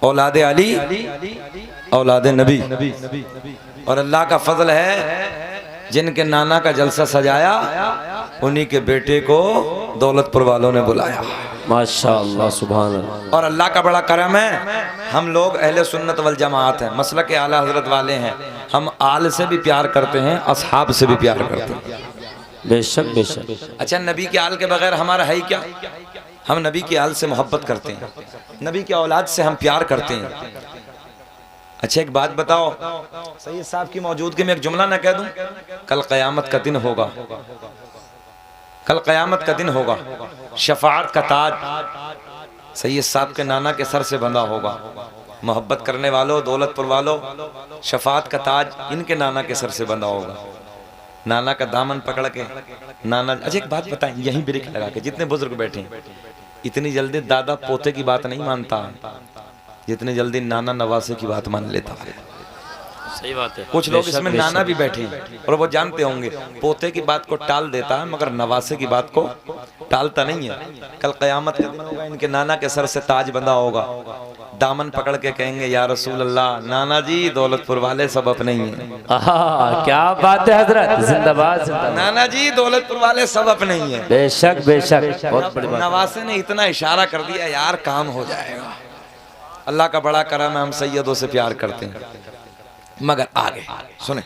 A: औलाद अली, औलाद नबी, और अल्लाह का फजल है जिनके नाना का जलसा सजाया उन्हीं के बेटे को दौलतपुर वालों ने बुलाया।
B: माशाअल्लाह, सुभान अल्लाह।
A: और अल्लाह का बड़ा करम है, हम लोग अहले सुन्नत वल जमात हैं, मसलक आला हजरत वाले हैं। हम आल से भी प्यार करते हैं, असहाब से भी प्यार करते हैं।
B: बेशक बेशक।
A: अच्छा, नबी के आल के बगैर हमारा है ही क्या? हम नबी के आल से मोहब्बत करते हैं, नबी के औलाद से हम प्यार करते हैं। अच्छा, एक बात बताओ, सैयद साहब की मौजूदगी में एक जुमला ना कह दूं? कल क़यामत का दिन होगा, कल क़यामत का दिन होगा, शफाअत का ताज सैयद साहब के नाना के सर से बंधा होगा। मोहब्बत करने वालों, दौलतपुर वालों, शफाअत का ताज इनके नाना के सर से बंधा होगा। नाना का दामन पकड़ के नाना। अच्छा, एक बात बताएं, यहीं ब्रेक लगा के, जितने बुजुर्ग बैठे हैं, इतनी जल्दी दादा पोते की बात नहीं मानता जितनी जल्दी नाना नवासे की बात मान लेता है।
B: सही बात है।
A: कुछ लोग इसमें नाना भी बैठे हैं और वो जानते होंगे पोते की बात को टाल देता है, मगर नवासे की बात को टालता नहीं है। कल क़यामत का दिन होगा, इनके नाना के सर से ताज बंधा होगा, दामन पकड़ के कहेंगे, या रसूल अल्लाह, नाना जी दौलतपुर वाले सब अपने ही हैं।
B: क्या बात है हजरत, जिंदाबाद जिंदाबाद।
A: नाना जी दौलतपुर वाले सब अपने ही हैं।
B: बेशक बेशक, बहुत बड़ी बात।
A: नवासे ने इतना इशारा कर दिया, यार काम हो जाएगा। अल्लाह का बड़ा करम है, हम सैयदों से प्यार करते हैं। मगर आगे सुने,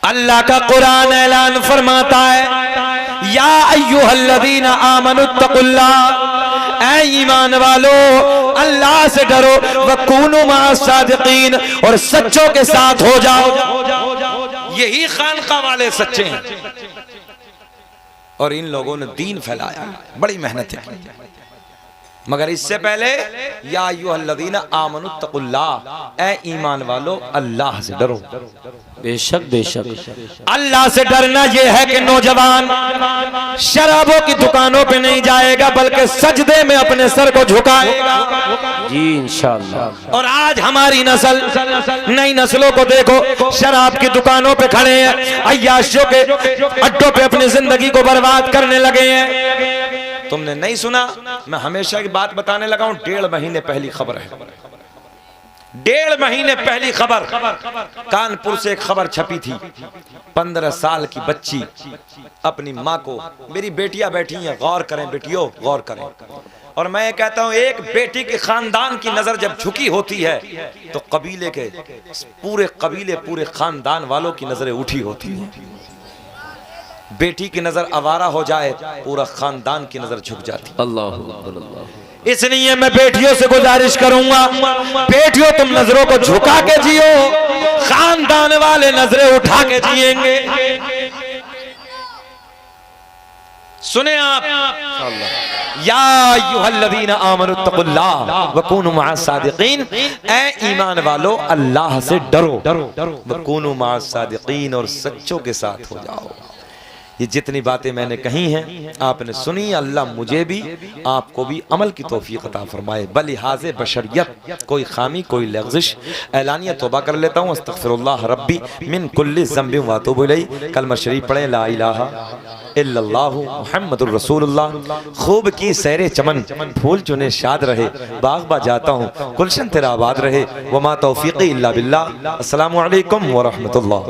A: अल्लाह का कुरान ऐलान फरमाता है, या अय्युहल्लज़ीना आमनुत्तकुल्लाह, ऐ ईमान वालो अल्लाह से डरो, वकूनु मास्सादिकीन, और सच्चों के साथ हो जाओ। यही खानका वाले सच्चे हैं, और इन लोगों ने दीन फैलाया, बड़ी मेहनत की। मगर इससे पहले या अय्युहल्लज़ीना आमनुत्तकुल्लाह, ऐ ईमान वालो अल्लाह से डरो।
B: बेशक बेशक।
A: अल्लाह से डरना यह है कि नौजवान शराबों की दुकानों पे नहीं जाएगा, बल्कि सजदे में अपने सर को झुकाएगा।
B: जी इंशाअल्लाह।
A: और आज हमारी नस्ल, नई नस्लों को देखो, शराब की दुकानों पे खड़े हैं, अय्याशियों के अड्डों पे अपनी जिंदगी को बर्बाद करने लगे हैं। तुमने नहीं सुना, मैं हमेशा की बात बताने लगा हूं, 1.5 महीने पहली खबर है, 1.5 महीने पहली खबर, कानपुर से एक खबर छपी थी। 15 साल की बच्ची अपनी माँ को, मेरी बेटियां बैठी हैं, गौर करें बेटियों, गौर करें। और मैं कहता हूं, एक बेटी के खानदान की नजर जब झुकी होती है तो कबीले के पूरे कबीले, पूरे खानदान वालों की नजरें उठी होती हैं। बेटी की नजर आवारा हो जाए, पूरा खानदान की नजर झुक जाती।
B: अल्लाह।
A: इसलिए मैं बेटियों से गुजारिश करूंगा, बेटियों तुम नजरों को झुका के जियो, खानदान वाले नजरें उठा के जिएंगे। सुने आप, या अय्युहल्लज़ीना आमनुत्तकुल्लाह वकूनु मअस-सादिकीन, ऐ ईमान वालो अल्लाह से डरो, वकूनु मअस-सादिकीन, और सच्चों के साथ हो जाओ। ये जितनी बातें मैंने कही हैं आपने सुनी, अल्लाह मुझे भी आपको भी अमल की तौफीक अता फरमाए। बलिहाज़े बशरियत कोई खामी कोई लग़्ज़िश, ऐलानिया तौबा कर लेता हूँ, अस्तग़फ़िरुल्लाह रब्बी मिन कुल्लि ज़ंबिन व अतूबु इलैहि। कलमा शरीफ पढ़ें, ला इलाहा इल्लल्लाहु मुहम्मदुर रसूलुल्लाह। खूब की सैरे चमन, फूल चुने शाद रहे, बाग बा जाता हूँ, गुलशन तेरा आबाद रहे। वमा तौफीक़ी इल्ला बिल्लाह। अस्सलामु अलैकुम व रहमतुल्लाह।